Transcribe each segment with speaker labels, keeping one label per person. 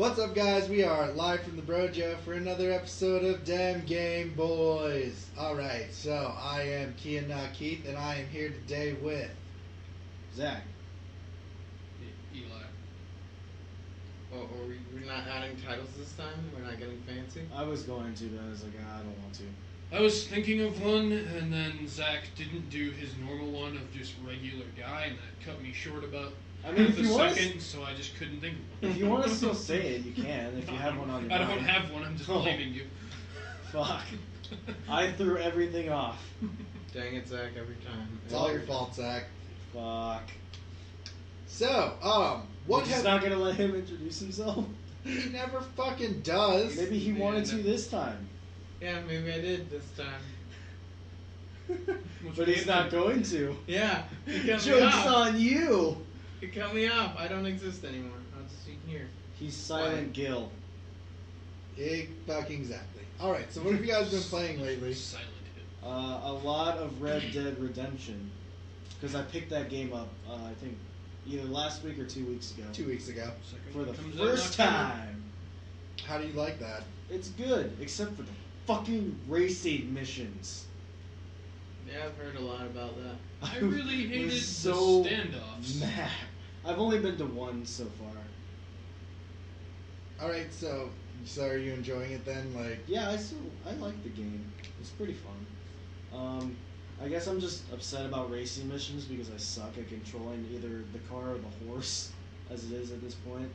Speaker 1: What's up, guys? We are live from the Brojo for another episode of Damn Game Boys. Alright, so I am Kian, not Keith, and I am here today with
Speaker 2: Zach.
Speaker 3: Eli.
Speaker 4: Oh, we're not adding titles this time? We're not getting fancy?
Speaker 2: I was going to, but I was like, I don't want to.
Speaker 3: I was thinking of one, and then Zach didn't do his normal one of just regular guy, and that cut me short about
Speaker 2: I mean,
Speaker 3: half
Speaker 2: if
Speaker 3: a
Speaker 2: you want
Speaker 3: second, so I just couldn't think of one.
Speaker 2: If you want to still say it, you can. If you have one on your
Speaker 3: I
Speaker 2: mind.
Speaker 3: don't have one, I'm just blaming you.
Speaker 2: Fuck. I threw everything off.
Speaker 4: Dang it, Zach, every time.
Speaker 1: It's all your fault, Zach.
Speaker 2: Fuck.
Speaker 1: So,
Speaker 2: You're just not gonna let him introduce himself?
Speaker 1: he never fucking does.
Speaker 2: Maybe he wanted to this time.
Speaker 4: Yeah, maybe I did this time.
Speaker 2: But he's not going to.
Speaker 4: Yeah, it cut me
Speaker 2: Joke's
Speaker 4: off.
Speaker 2: on you!
Speaker 4: It cut me off. I don't exist anymore. I'll just be here.
Speaker 2: He's Silent Gil.
Speaker 1: Fucking exactly. Alright, so what have you guys been playing lately?
Speaker 3: Silent hit.
Speaker 2: A lot of Red Dead Redemption. Because I picked that game up, I think, either last week or 2 weeks ago.
Speaker 1: 2 weeks ago.
Speaker 3: Second
Speaker 2: For the
Speaker 3: one comes out
Speaker 2: first
Speaker 3: in October.
Speaker 2: time!
Speaker 1: How do you like that?
Speaker 2: It's good, except for the fucking racing missions.
Speaker 4: Yeah, I've heard a lot about that.
Speaker 3: I really hated
Speaker 2: was
Speaker 3: the
Speaker 2: so
Speaker 3: standoffs.
Speaker 2: mad. I've only been to one so far.
Speaker 1: Alright, so are you enjoying it then? Like,
Speaker 2: Yeah, I like the game. It's pretty fun. I guess I'm just upset about racing missions because I suck at controlling either the car or the horse, as it is at this point.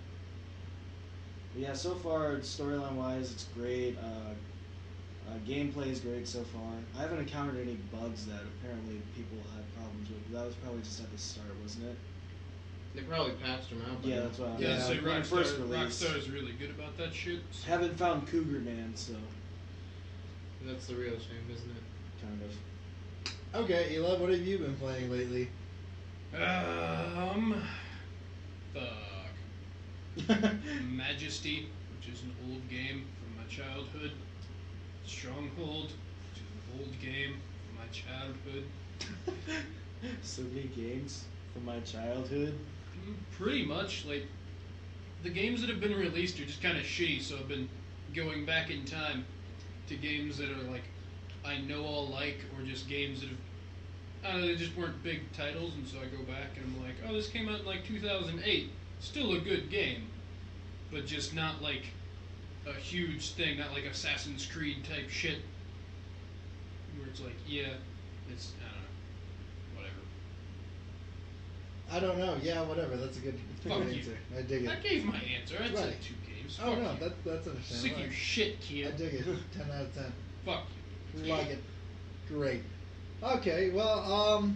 Speaker 2: But yeah, so far, storyline wise, it's great. Gameplay is great so far. I haven't encountered any bugs that apparently people had problems with. That was probably just at the start, wasn't it?
Speaker 4: They probably patched them out. by
Speaker 2: Yeah,
Speaker 4: now.
Speaker 2: that's what I
Speaker 3: Yeah, so
Speaker 2: when it first released.
Speaker 3: Rockstar's really good about that shit. So.
Speaker 2: Haven't found Cougar Man, so
Speaker 4: That's the real shame, isn't it?
Speaker 2: kind of.
Speaker 1: okay, Eli, what have you been playing lately?
Speaker 3: Fuck. Majesty, which is an old game from my childhood. Stronghold, which is an old game from my childhood.
Speaker 2: So many games from my childhood.
Speaker 3: Pretty much, like, the games that have been released are just kind of shitty, so I've been going back in time to games that are, like, I know I'll like, or just games that have, I don't know, they just weren't big titles, and so I go back and I'm like, oh, this came out in, like, 2008. Still a good game, but just not, like, a huge thing, not like Assassin's Creed type shit, where it's like, yeah, it's, I don't know, whatever.
Speaker 1: I don't know. Yeah, whatever. That's a good
Speaker 3: Fuck you.
Speaker 1: answer. I dig it.
Speaker 3: I gave my answer. I said
Speaker 1: Right.
Speaker 3: 2 games.
Speaker 1: Oh
Speaker 3: Fuck
Speaker 1: no,
Speaker 3: you.
Speaker 1: that's
Speaker 3: Sick
Speaker 1: understandable.
Speaker 3: of your shit,
Speaker 1: I
Speaker 3: Kia.
Speaker 1: dig it. 10 out of 10.
Speaker 3: Fuck you.
Speaker 1: Like it. Great. Okay, well,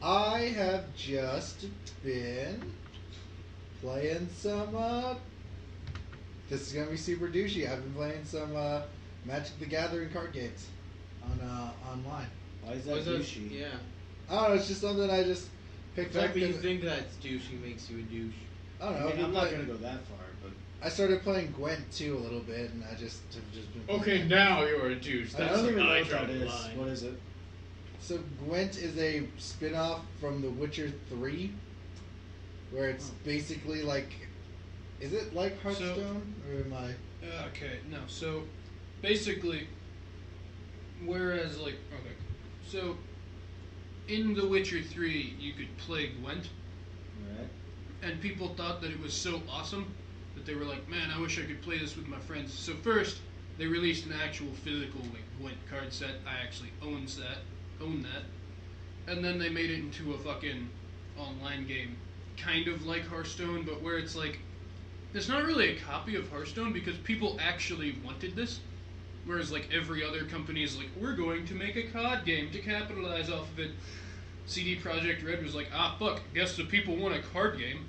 Speaker 1: I have just been playing some, this is gonna be super douchey. I've been playing some, Magic the Gathering card games on, online.
Speaker 2: Why is that
Speaker 4: Was it-
Speaker 2: douchey?
Speaker 4: Yeah.
Speaker 1: I don't know, it's just something I just
Speaker 4: The
Speaker 1: picked up.
Speaker 4: fact that you
Speaker 1: 'cause-
Speaker 4: think that's douchey makes you a douche.
Speaker 1: I don't
Speaker 2: I
Speaker 1: know.
Speaker 2: mean,
Speaker 1: I've
Speaker 2: I'm
Speaker 1: been
Speaker 2: not
Speaker 1: playing-
Speaker 2: gonna go that far, but
Speaker 1: I started playing Gwent too a little bit, and I just have just been playing
Speaker 3: Okay,
Speaker 1: that.
Speaker 3: now you're a douche.
Speaker 2: I
Speaker 3: That's
Speaker 2: don't even know
Speaker 3: I
Speaker 2: what
Speaker 3: draw
Speaker 2: that
Speaker 3: the
Speaker 2: is.
Speaker 3: line.
Speaker 2: What is it?
Speaker 1: So Gwent is a spin-off from The Witcher 3, where it's basically like, is it like Hearthstone, or am I?
Speaker 3: Okay, no. So, basically, whereas, like, okay, so in The Witcher 3, you could play Gwent,
Speaker 2: Alright.
Speaker 3: and people thought that it was so awesome that they were like, man, I wish I could play this with my friends. So first, they released an actual physical like Gwent card set. I actually own that, and then they made it into a fucking online game, kind of like Hearthstone, but where it's like, it's not really a copy of Hearthstone because people actually wanted this. Whereas like every other company is like, we're going to make a COD game to capitalize off of it. CD Projekt Red was like, ah fuck, guess the people want a card game.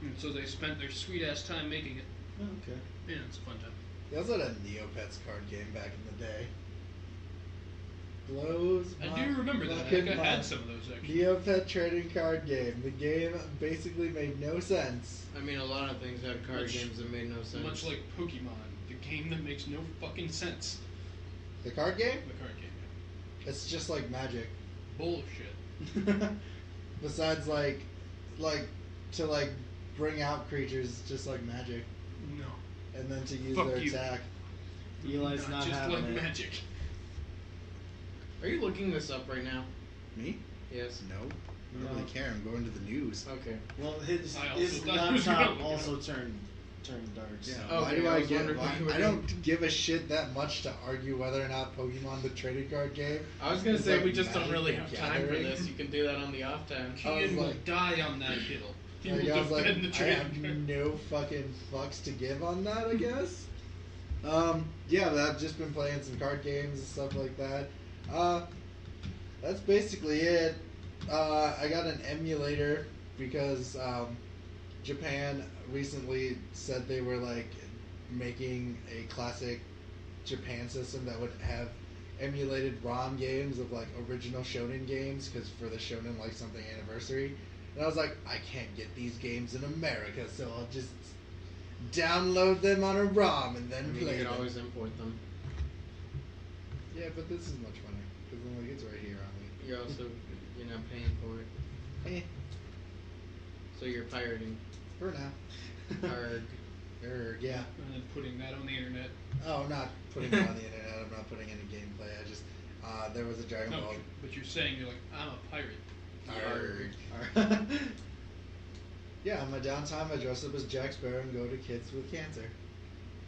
Speaker 3: And so they spent their sweet ass time making it.
Speaker 2: Oh, okay.
Speaker 3: Yeah, it's a fun time.
Speaker 1: They also had a Neopets card game back in the day. Blows
Speaker 3: I
Speaker 1: my
Speaker 3: do remember that. I
Speaker 1: fucking
Speaker 3: think I had
Speaker 1: mind.
Speaker 3: some of those actually.
Speaker 1: Neopet trading card game. The game basically made no sense.
Speaker 4: I mean, a lot of things had card
Speaker 3: Much-
Speaker 4: games that made no sense.
Speaker 3: Much like Pokemon, the game that makes no fucking sense.
Speaker 1: The card game?
Speaker 3: The card game.
Speaker 1: It's just like Magic.
Speaker 3: Bullshit.
Speaker 1: Besides, like to bring out creatures just like magic,
Speaker 3: No.
Speaker 1: and then to use
Speaker 3: Fuck
Speaker 1: their
Speaker 3: you.
Speaker 1: attack.
Speaker 2: Eli's not
Speaker 3: just
Speaker 2: having
Speaker 3: like
Speaker 2: it.
Speaker 3: magic.
Speaker 4: Are you looking this up right now?
Speaker 1: Me?
Speaker 4: Yes.
Speaker 1: No. I
Speaker 2: No.
Speaker 1: don't really care. I'm going to the news.
Speaker 4: Okay.
Speaker 2: Well, his
Speaker 3: I also
Speaker 2: his
Speaker 3: thought he was
Speaker 2: laptop
Speaker 3: gonna-
Speaker 2: also turned dark.
Speaker 1: Yeah.
Speaker 2: So.
Speaker 4: Oh,
Speaker 1: Why
Speaker 4: okay,
Speaker 1: do
Speaker 4: I
Speaker 1: I
Speaker 4: was
Speaker 1: get?
Speaker 4: wondering what you were
Speaker 1: I don't give a shit that much to argue whether or not Pokemon the trading card game.
Speaker 4: I was gonna
Speaker 1: It's
Speaker 4: say
Speaker 1: like
Speaker 4: we just don't
Speaker 1: Magic
Speaker 4: really
Speaker 1: the
Speaker 4: have time for
Speaker 1: Gathering.
Speaker 4: this. You can do that on the off time.
Speaker 3: Kian will
Speaker 1: like-
Speaker 3: die on that hill. He
Speaker 1: Like,
Speaker 3: will
Speaker 1: I was like,
Speaker 3: defend the
Speaker 1: I
Speaker 3: trading
Speaker 1: have
Speaker 3: card.
Speaker 1: no fucking fucks to give on that, I guess. Yeah, but I've just been playing some card games and stuff like that. That's basically it. I got an emulator because Japan recently said they were like making a classic Japan system that would have emulated ROM games of like original shonen games, because for the shonen like something anniversary. And I was like, I can't get these games in America, so I'll just download them on a ROM and then
Speaker 4: I mean,
Speaker 1: play
Speaker 4: you could
Speaker 1: them.
Speaker 4: always import them.
Speaker 1: Yeah, but this is much funner because then like it's right here on me.
Speaker 4: You're not paying for it,
Speaker 1: Eh,
Speaker 4: so you're pirating.
Speaker 1: for now.
Speaker 4: Arg.
Speaker 1: Yeah.
Speaker 3: And then putting that on the internet.
Speaker 1: Oh, I'm not putting it on the internet. I'm not putting any gameplay. I just there was a Dragon
Speaker 3: No,
Speaker 1: Ball.
Speaker 3: but you're saying you're like, I'm a pirate.
Speaker 1: Arg. Yeah, on my downtime, I dress up as Jack Sparrow and go to kids with cancer.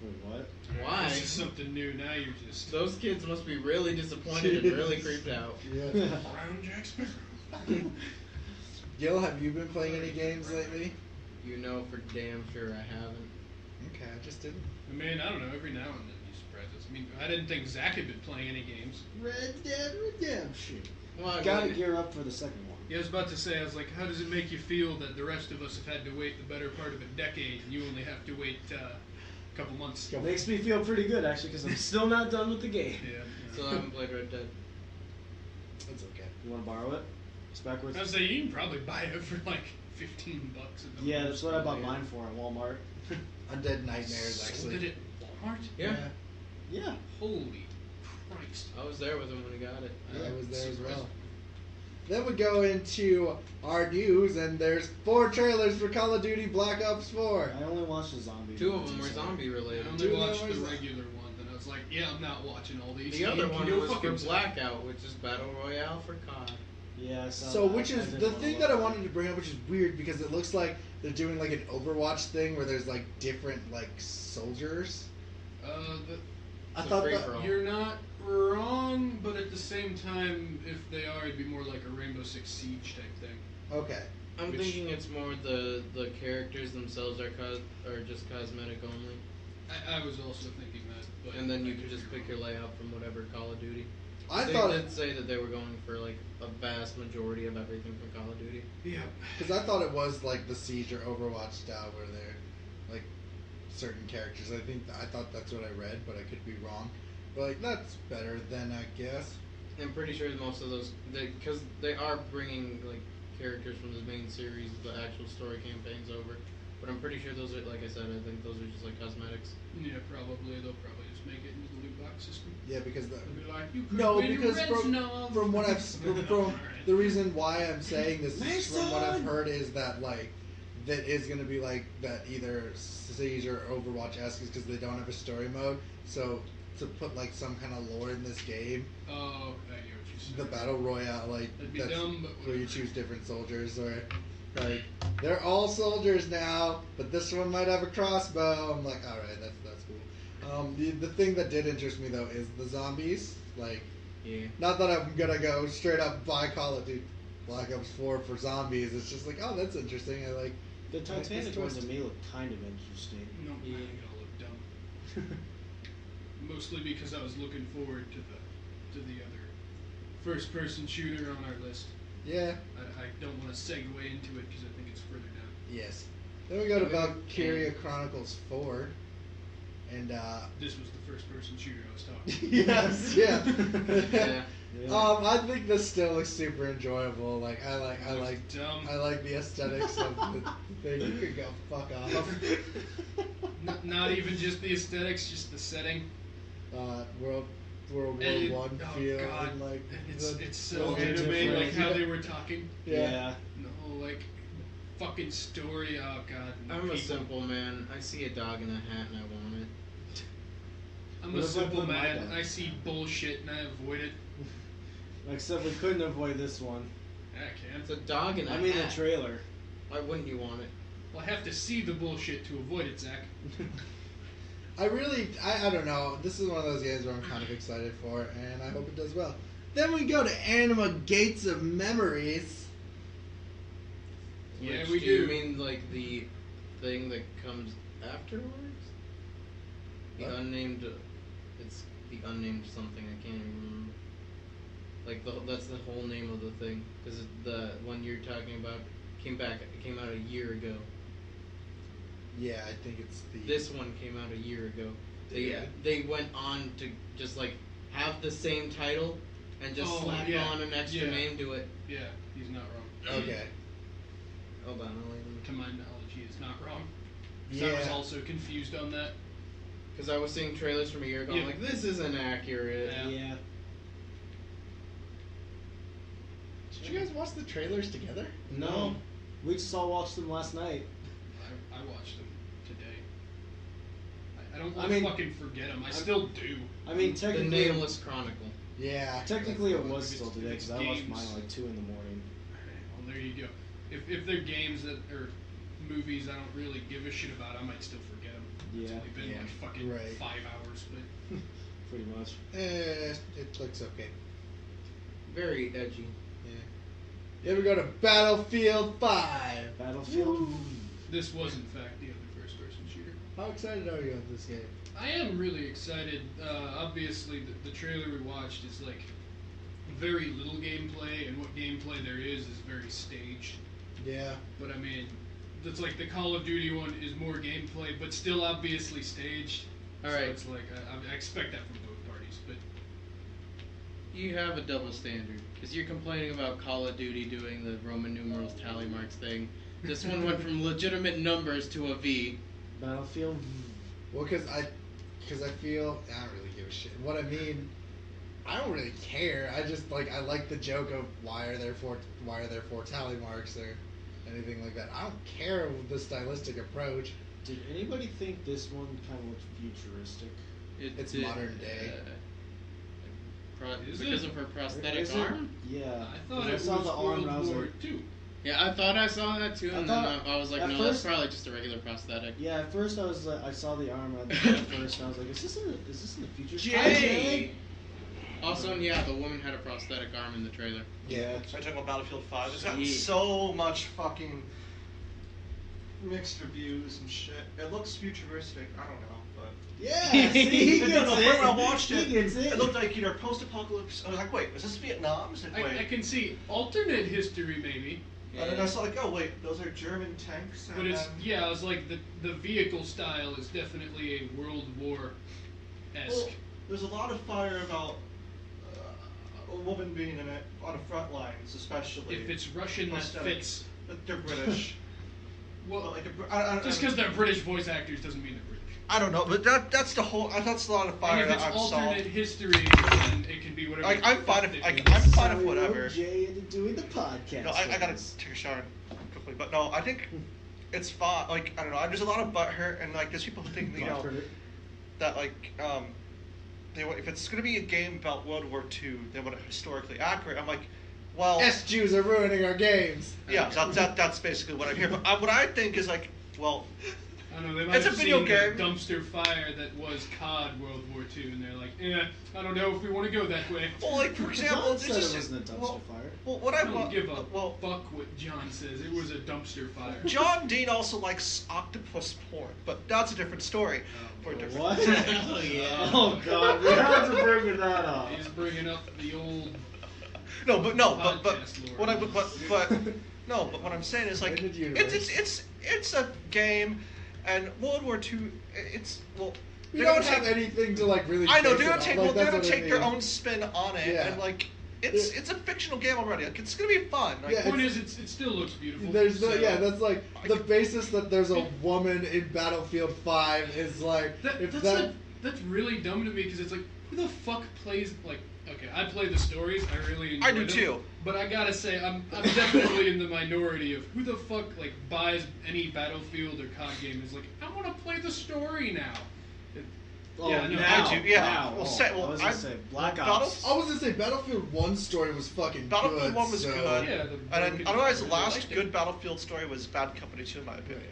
Speaker 2: Wait, what?
Speaker 4: Why?
Speaker 3: This is something new. Now you're just
Speaker 4: Those kids must be really disappointed and really creeped out.
Speaker 1: Yeah.
Speaker 3: Brown Jack Sparrow.
Speaker 1: Gil, have you been playing any games lately?
Speaker 4: You know for damn sure I haven't.
Speaker 1: Okay, I just didn't.
Speaker 3: I mean, I don't know. Every now and then he surprises. I mean, I didn't think Zach had been playing any games.
Speaker 1: Red Dead Redemption.
Speaker 4: Well, I
Speaker 2: Gotta
Speaker 4: mean,
Speaker 2: gear up for the second one.
Speaker 3: Yeah, I was about to say, I was like, how does it make you feel that the rest of us have had to wait the better part of a decade and you only have to wait a couple months?
Speaker 1: Go.
Speaker 2: Makes me feel pretty good actually, because I'm still not done with the game.
Speaker 3: Yeah.
Speaker 4: still haven't played Red Dead.
Speaker 1: That's okay.
Speaker 2: You want to borrow it? It's backwards.
Speaker 3: I was saying, you can probably buy it for like $15 at the
Speaker 2: Yeah,
Speaker 3: most.
Speaker 2: that's what I bought mine for at Walmart.
Speaker 1: Undead Nightmares,
Speaker 3: Sold
Speaker 1: actually.
Speaker 3: it at Walmart?
Speaker 4: Yeah.
Speaker 2: Yeah.
Speaker 3: Holy Christ.
Speaker 4: I was there with him when he got it.
Speaker 1: Yeah, I was there as
Speaker 3: Surprised.
Speaker 1: well. Then we go into our news, and there's 4 trailers for Call of Duty Black Ops 4.
Speaker 2: I only watched the zombie.
Speaker 4: 2 of
Speaker 2: ones,
Speaker 4: them were
Speaker 2: so-
Speaker 4: zombie
Speaker 3: I
Speaker 4: related.
Speaker 3: only
Speaker 1: Dude,
Speaker 3: watched
Speaker 1: that
Speaker 3: the
Speaker 1: was-
Speaker 3: regular one, and I was like, yeah, I'm not watching all these.
Speaker 4: The other
Speaker 3: Can
Speaker 4: one
Speaker 3: you
Speaker 4: was
Speaker 3: fucking
Speaker 4: for
Speaker 3: stop?
Speaker 4: Blackout, which is Battle Royale for COD.
Speaker 2: Yeah. I saw
Speaker 1: So,
Speaker 2: that.
Speaker 1: which
Speaker 2: I
Speaker 1: is
Speaker 2: didn't
Speaker 1: the
Speaker 2: wanna
Speaker 1: thing
Speaker 2: look
Speaker 1: that I
Speaker 2: at it.
Speaker 1: wanted to bring up, which is weird because it looks like they're doing like an Overwatch thing where there's like different like soldiers. I
Speaker 4: It's a
Speaker 1: thought
Speaker 4: free
Speaker 1: that
Speaker 4: for all.
Speaker 3: You're not wrong, but at the same time, if they are, it'd be more like a Rainbow Six Siege type thing.
Speaker 1: okay.
Speaker 4: I'm
Speaker 3: Which-
Speaker 4: thinking it's more the characters themselves are just cosmetic only,
Speaker 3: I was also thinking that, but
Speaker 4: and then you
Speaker 3: I
Speaker 4: can
Speaker 3: could
Speaker 4: just
Speaker 3: be
Speaker 4: pick
Speaker 3: wrong.
Speaker 4: your layout from whatever Call of Duty.
Speaker 1: I
Speaker 4: they
Speaker 1: thought
Speaker 4: did say that they were going for like a vast majority of everything from Call of Duty.
Speaker 3: Yeah.
Speaker 1: because I thought it was like the Siege or Overwatch style where they're like certain characters. I thought that's what I read, but I could be wrong. But like that's better than I guess.
Speaker 4: I'm pretty sure most of those, because they are bringing like characters from the main series, the actual story campaigns over. But I'm pretty sure those are, like I said, I think those are just like cosmetics.
Speaker 3: Yeah, probably. They'll probably just make it into the loot box system.
Speaker 1: Yeah, because the,
Speaker 3: They'll be like, you could
Speaker 1: no,
Speaker 3: win
Speaker 1: because
Speaker 3: Reznov.
Speaker 1: from what I've from
Speaker 3: Alright.
Speaker 1: the reason why I'm saying this is from what I've
Speaker 2: Mason!
Speaker 1: heard is that like that is going to be like that either Siege or Overwatch esque because they don't have a story mode. So to put like some kind of lore in this game,
Speaker 3: Oh, I get what you said.
Speaker 1: the battle royale like
Speaker 3: That'd be
Speaker 1: that's
Speaker 3: dumb, but
Speaker 1: where you
Speaker 3: whatever.
Speaker 1: choose different soldiers or like they're all soldiers now, but this one might have a crossbow. I'm like, all right, that's cool. The thing that did interest me though is the zombies. Like,
Speaker 4: Yeah.
Speaker 1: not that I'm gonna go straight up buy Call of Duty Black Ops 4 for zombies. It's just like, oh, that's interesting. I like.
Speaker 2: The
Speaker 1: Like,
Speaker 2: Titanic
Speaker 1: it's
Speaker 2: ones to
Speaker 1: twisted.
Speaker 2: me look kind of interesting.
Speaker 3: No,
Speaker 4: Yeah.
Speaker 3: I think it'll look dumb. Mostly because I was looking forward to the other first-person shooter on our list.
Speaker 1: Yeah.
Speaker 3: I don't want to segue into it because I think it's further down.
Speaker 1: Yes. Then we go to Valkyria Chronicles 4, and
Speaker 3: This was the first-person shooter I was talking.
Speaker 1: yes, yeah.
Speaker 4: Yeah.
Speaker 2: Yeah.
Speaker 1: I think this still looks super enjoyable. Like I like
Speaker 3: Dumb.
Speaker 1: the aesthetics of the thing. You could go fuck off.
Speaker 3: Not even just the aesthetics, just the setting.
Speaker 1: World War
Speaker 3: And
Speaker 1: One
Speaker 3: oh
Speaker 1: feel
Speaker 3: God,
Speaker 1: and like
Speaker 3: and it's
Speaker 1: the
Speaker 3: so
Speaker 1: the
Speaker 3: anime,
Speaker 2: different.
Speaker 3: like how they were talking.
Speaker 1: Yeah.
Speaker 3: No, like fucking story. Oh god.
Speaker 4: I'm a
Speaker 3: people.
Speaker 4: simple man. I see a dog in a hat and I want it.
Speaker 3: I'm
Speaker 2: What
Speaker 3: a
Speaker 2: if I
Speaker 3: simple
Speaker 2: put my
Speaker 3: man.
Speaker 2: dog?
Speaker 3: I see bullshit and I avoid it.
Speaker 2: Except we couldn't avoid this one.
Speaker 3: I can't.
Speaker 4: It's a dog in a
Speaker 2: I mean
Speaker 4: hat.
Speaker 2: the trailer.
Speaker 4: Why wouldn't you want it?
Speaker 3: Well, I have to see the bullshit to avoid it, Zach.
Speaker 1: I don't know. This is one of those games where I'm kind of excited for, and I hope it does well. Then we go to Anima Gates of Memories.
Speaker 3: Yeah,
Speaker 4: Which,
Speaker 3: we
Speaker 4: do. You
Speaker 3: do.
Speaker 4: mean like the thing that comes afterwards? The
Speaker 1: What?
Speaker 4: unnamed. It's the unnamed something. I can't even remember. Like that's the whole name of the thing. Because the one you're talking about came back. It came out a year ago.
Speaker 1: Yeah, I think it's the.
Speaker 4: This one came out a year ago.
Speaker 1: Yeah.
Speaker 4: They went on to just like have the same title and just slap on an extra name to it.
Speaker 3: Yeah, he's not wrong.
Speaker 1: Okay.
Speaker 4: Hold on, I'll even.
Speaker 3: To my knowledge, he is not wrong. 'Cause I was also confused on that.
Speaker 4: Because I was seeing trailers from a year ago.
Speaker 3: Yeah.
Speaker 4: I'm like, this isn't accurate.
Speaker 3: Yeah.
Speaker 1: Did you guys watch the trailers together?
Speaker 2: No. We just all watched them last night.
Speaker 3: I watched them today. I don't
Speaker 2: I
Speaker 3: want to
Speaker 2: mean,
Speaker 3: fucking forget them. I still do.
Speaker 2: I mean,
Speaker 4: The
Speaker 2: technically,
Speaker 4: Nameless Chronicle.
Speaker 1: Yeah.
Speaker 2: technically it
Speaker 1: that's the
Speaker 2: was
Speaker 3: If
Speaker 2: still
Speaker 3: it's-
Speaker 2: today
Speaker 3: if it's
Speaker 2: because I watched
Speaker 3: games-
Speaker 2: mine at like 2 in the morning.
Speaker 3: Well, there you go. If they're games that or movies I don't really give a shit about, I might still forget them. It's
Speaker 2: Yeah.
Speaker 3: only been
Speaker 1: Yeah.
Speaker 3: like fucking
Speaker 1: Right.
Speaker 3: 5 hours, but
Speaker 2: Pretty much.
Speaker 1: It looks okay.
Speaker 4: Very edgy.
Speaker 1: Yeah. Then we go to Battlefield 5.
Speaker 2: Battlefield.
Speaker 3: this was in fact the other first-person shooter.
Speaker 1: How excited are you on this game?
Speaker 3: I am really excited. Obviously, the trailer we watched is like very little gameplay, and what gameplay there is very staged.
Speaker 1: Yeah.
Speaker 3: But I mean, it's like the Call of Duty one is more gameplay, but still obviously staged.
Speaker 4: All
Speaker 3: So
Speaker 4: right.
Speaker 3: it's like I expect that from both parties, but
Speaker 4: You have a double standard. Because you're complaining about Call of Duty doing the Roman numerals tally marks thing. This one went from legitimate numbers to a V.
Speaker 2: Battlefield.
Speaker 1: Well, because I feel I don't really give a shit. What I mean, I don't really care. I just like I like the joke of why are there four tally marks or anything like that. I don't care with the stylistic approach.
Speaker 2: Did anybody think this one kind of looked futuristic?
Speaker 1: It's modern day.
Speaker 3: Is
Speaker 4: Because
Speaker 3: it?
Speaker 4: of her prosthetic
Speaker 2: Is it?
Speaker 4: arm?
Speaker 2: Yeah.
Speaker 3: I thought
Speaker 2: 'Cause
Speaker 3: it was
Speaker 2: saw the arm
Speaker 3: World
Speaker 2: and I was
Speaker 3: War
Speaker 2: like,
Speaker 3: II.
Speaker 4: Yeah, I thought I saw that too,
Speaker 2: I
Speaker 4: and
Speaker 2: thought-
Speaker 4: then I was like,
Speaker 2: at
Speaker 4: no,
Speaker 2: first-
Speaker 4: that's probably just a regular prosthetic.
Speaker 2: yeah. At first I was I saw the arm at first and I was like, is this in the future?
Speaker 4: Jay! Also, yeah, the woman had a prosthetic arm in the trailer.
Speaker 1: Yeah.
Speaker 5: Are you talking about Battlefield 5? It's gotten
Speaker 4: Sweet.
Speaker 5: so much fucking mixed reviews and shit. It looks futuristic. I don't know, but
Speaker 2: Yeah. See, he
Speaker 5: No,
Speaker 2: gets
Speaker 5: no,
Speaker 2: it.
Speaker 5: when I watched it,
Speaker 2: He gets it.
Speaker 5: it looked like either post-apocalypse. I was like, wait, is this Vietnam? Is it wait?
Speaker 3: I can see alternate history maybe,
Speaker 5: And then I saw like, oh wait, those are German tanks. And
Speaker 3: but it's
Speaker 5: then,
Speaker 3: yeah. I was like the vehicle style is definitely a World War esque.
Speaker 5: well, there's a lot of fire about a woman being in it on the front lines, especially.
Speaker 3: If it's Russian, that
Speaker 5: Prosthetic.
Speaker 3: fits.
Speaker 5: But they're British. But,
Speaker 3: Well,
Speaker 5: like,
Speaker 3: just because they're British voice actors doesn't mean they're British.
Speaker 5: I don't know, but that's the whole. That's a lot of fire
Speaker 3: And if
Speaker 5: that
Speaker 3: it's
Speaker 5: I've saw.
Speaker 3: alternate history, then it can be whatever.
Speaker 5: Like, I'm fine if
Speaker 3: it
Speaker 5: I'm
Speaker 3: is.
Speaker 5: fine
Speaker 2: So
Speaker 5: if
Speaker 2: we
Speaker 5: whatever.
Speaker 2: roped Jay into doing the podcast.
Speaker 5: No, I gotta
Speaker 2: with us.
Speaker 5: take a shower quickly, but no, I think it's fine. Like, I don't know. There's a lot of butthurt, and like, there's people who think
Speaker 2: Butthurt.
Speaker 5: that like if it's gonna be a game about World War II, they want it historically accurate. I'm like, well,
Speaker 1: Yes, Jews are ruining our games.
Speaker 5: yeah, that's basically what I'm here. But what I think is like, well,
Speaker 3: I don't know, they might
Speaker 5: It's a
Speaker 3: have
Speaker 5: video
Speaker 3: seen
Speaker 5: game.
Speaker 3: the dumpster fire that was COD World War II, and they're like, I don't know if we want to go that way.
Speaker 5: well, like for example,
Speaker 2: John
Speaker 5: it's
Speaker 2: said
Speaker 5: just
Speaker 2: it wasn't a dumpster
Speaker 5: well,
Speaker 2: fire.
Speaker 5: well, what
Speaker 3: I
Speaker 5: I
Speaker 3: don't
Speaker 5: want,
Speaker 3: give a
Speaker 5: well,
Speaker 3: fuck what John says. It was a dumpster fire.
Speaker 5: John Dean also likes octopus porn, but that's a different story for a different.
Speaker 2: What?
Speaker 4: Oh, yeah.
Speaker 2: Oh god, we have to bring that up.
Speaker 3: He's bringing up the old.
Speaker 5: No, but
Speaker 3: Podcast lore.
Speaker 5: what I but no, but what I'm saying is like
Speaker 1: Limited
Speaker 5: it's a game, and World War II. It's well.
Speaker 1: We
Speaker 5: they're
Speaker 1: don't
Speaker 5: gonna
Speaker 1: have
Speaker 5: take-
Speaker 1: anything to like really.
Speaker 5: I know
Speaker 1: base
Speaker 5: they're
Speaker 1: it
Speaker 5: gonna
Speaker 1: on.
Speaker 5: take
Speaker 1: Like,
Speaker 5: well, they're
Speaker 1: that's
Speaker 5: gonna
Speaker 1: what I
Speaker 5: take their
Speaker 1: mean.
Speaker 5: own spin on it,
Speaker 1: Yeah.
Speaker 5: and like it's a fictional game already. Like it's gonna be fun. Like,
Speaker 1: Yeah,
Speaker 3: The point is, it still looks beautiful.
Speaker 1: There's no,
Speaker 3: so-
Speaker 1: yeah, that's like the basis that there's a woman in Battlefield 5 is like
Speaker 3: That-
Speaker 1: if
Speaker 3: that's
Speaker 1: that
Speaker 3: like- that's really dumb to me because it's like, who the fuck plays like? Okay, I play the stories. I really enjoy
Speaker 5: I do
Speaker 3: them,
Speaker 5: too.
Speaker 3: But I gotta say, I'm definitely in the minority of who the fuck like buys any Battlefield or COD game is like, I want to play the story now. Yeah, no,
Speaker 2: now,
Speaker 5: I do, yeah.
Speaker 2: now.
Speaker 5: Well,
Speaker 2: I was gonna say Black Ops.
Speaker 1: I was gonna say Battlefield 1 story was fucking
Speaker 5: Battlefield
Speaker 1: good.
Speaker 5: 1 was
Speaker 1: so-
Speaker 5: good.
Speaker 3: Yeah,
Speaker 5: And then, otherwise, the
Speaker 3: really
Speaker 5: last
Speaker 3: liked it.
Speaker 5: good Battlefield story was Bad Company 2, in my opinion.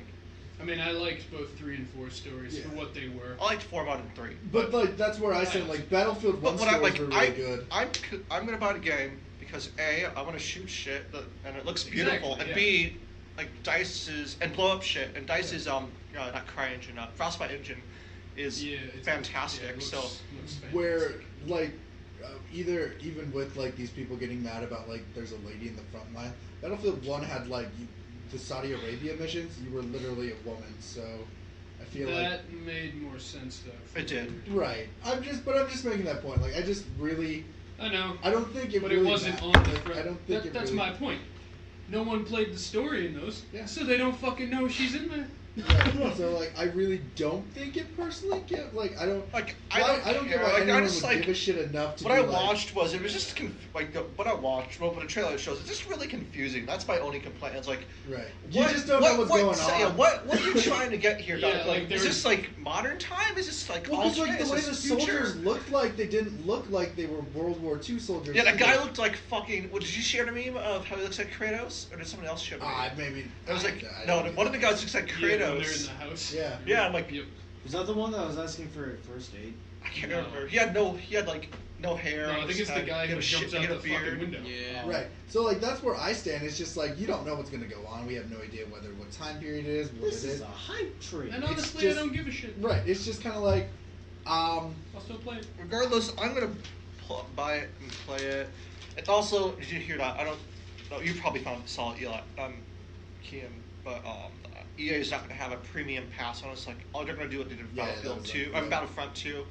Speaker 3: I mean, I liked both 3 and 4 stories for
Speaker 1: Yeah.
Speaker 3: what they were.
Speaker 5: I liked 4 more than 3.
Speaker 1: But like that's where I said like Battlefield 1
Speaker 5: But what I
Speaker 1: stories
Speaker 5: like,
Speaker 1: were really good.
Speaker 5: I'm gonna buy the game because A, I want to shoot shit and it looks beautiful,
Speaker 3: Exactly,
Speaker 5: and
Speaker 3: yeah.
Speaker 5: B, like Dice's and blow up shit, and Dice's not CryEngine, Frostbite engine is
Speaker 3: Yeah, it's
Speaker 5: fantastic.
Speaker 3: yeah, it looks,
Speaker 5: So
Speaker 3: looks fantastic.
Speaker 1: Where like even with like these people getting mad about like there's a lady in the front line. Battlefield 1 had like the Saudi Arabia missions. You were literally a woman, so I feel like
Speaker 3: that made more sense though. for
Speaker 5: It did.
Speaker 1: right. I'm just making that point. Like I just really
Speaker 3: I know.
Speaker 1: I don't think it
Speaker 3: But
Speaker 1: really
Speaker 3: it wasn't
Speaker 1: matters.
Speaker 3: on the
Speaker 1: Like,
Speaker 3: front.
Speaker 1: I don't think it
Speaker 3: That's
Speaker 1: really,
Speaker 3: my point. No one played the story in those,
Speaker 1: Yeah.
Speaker 3: so they don't fucking know she's in there.
Speaker 1: Right. So like I really don't think it personally get like I don't
Speaker 5: like
Speaker 1: I don't get
Speaker 5: care.
Speaker 1: why
Speaker 5: Like,
Speaker 1: anyone
Speaker 5: I just
Speaker 1: would
Speaker 5: like
Speaker 1: give a shit enough to
Speaker 5: what
Speaker 1: be
Speaker 5: I
Speaker 1: like,
Speaker 5: watched was it was just what I watched. Well, when the trailer shows, it's just really confusing. That's my only complaint. It's like
Speaker 1: right. You just don't know what's going on.
Speaker 5: Yeah, what are you trying to get here?
Speaker 3: Yeah,
Speaker 5: Doc?
Speaker 3: like,
Speaker 5: Is
Speaker 3: there
Speaker 5: this
Speaker 3: was-
Speaker 5: like modern time? Is this like
Speaker 1: Well, because like
Speaker 5: alternate?
Speaker 1: the way
Speaker 5: Is
Speaker 1: the
Speaker 5: this future?
Speaker 1: soldiers looked like they didn't look like they were World War II soldiers.
Speaker 5: Yeah, that
Speaker 1: either.
Speaker 5: guy looked like fucking. What did you share the meme of how he looks like Kratos, or did someone else share the meme?
Speaker 1: Maybe.
Speaker 5: It was like
Speaker 1: I
Speaker 5: no,
Speaker 1: don't
Speaker 5: one of the
Speaker 1: know.
Speaker 5: guys looks like
Speaker 3: Yeah, when they're in
Speaker 5: Kratos.
Speaker 3: the house.
Speaker 1: Yeah.
Speaker 5: Yeah, I'm like,
Speaker 3: Yep.
Speaker 2: Was that the one that was asking for first aid?
Speaker 5: I can't
Speaker 3: No.
Speaker 5: remember. He had like no hair.
Speaker 3: No,
Speaker 5: on
Speaker 3: I think
Speaker 5: his
Speaker 3: it's the
Speaker 5: head.
Speaker 3: guy
Speaker 5: He
Speaker 3: who
Speaker 5: had a
Speaker 3: jumps
Speaker 5: he
Speaker 3: out
Speaker 5: had a
Speaker 3: the fucking
Speaker 5: beard.
Speaker 3: window.
Speaker 4: Yeah.
Speaker 1: Right. So like that's where I stand. It's just like you don't know what's gonna go on. We have no idea what time period it is, what
Speaker 2: This
Speaker 1: it
Speaker 2: is
Speaker 1: is.
Speaker 2: a hype tree.
Speaker 3: And
Speaker 1: It's
Speaker 3: honestly,
Speaker 1: just-
Speaker 3: I don't give a shit.
Speaker 1: Right. It's just kind of like,
Speaker 3: I'll still play it.
Speaker 5: Regardless, I'm gonna buy it and play it. And also, did you hear that? I don't. No, you probably saw it, Eli. Kian, but EA is not gonna have a premium pass on it. It's like all they're gonna do what they did with
Speaker 1: Yeah,
Speaker 5: Battlefield
Speaker 1: that was
Speaker 5: 2.
Speaker 1: like-
Speaker 5: Battlefront 2.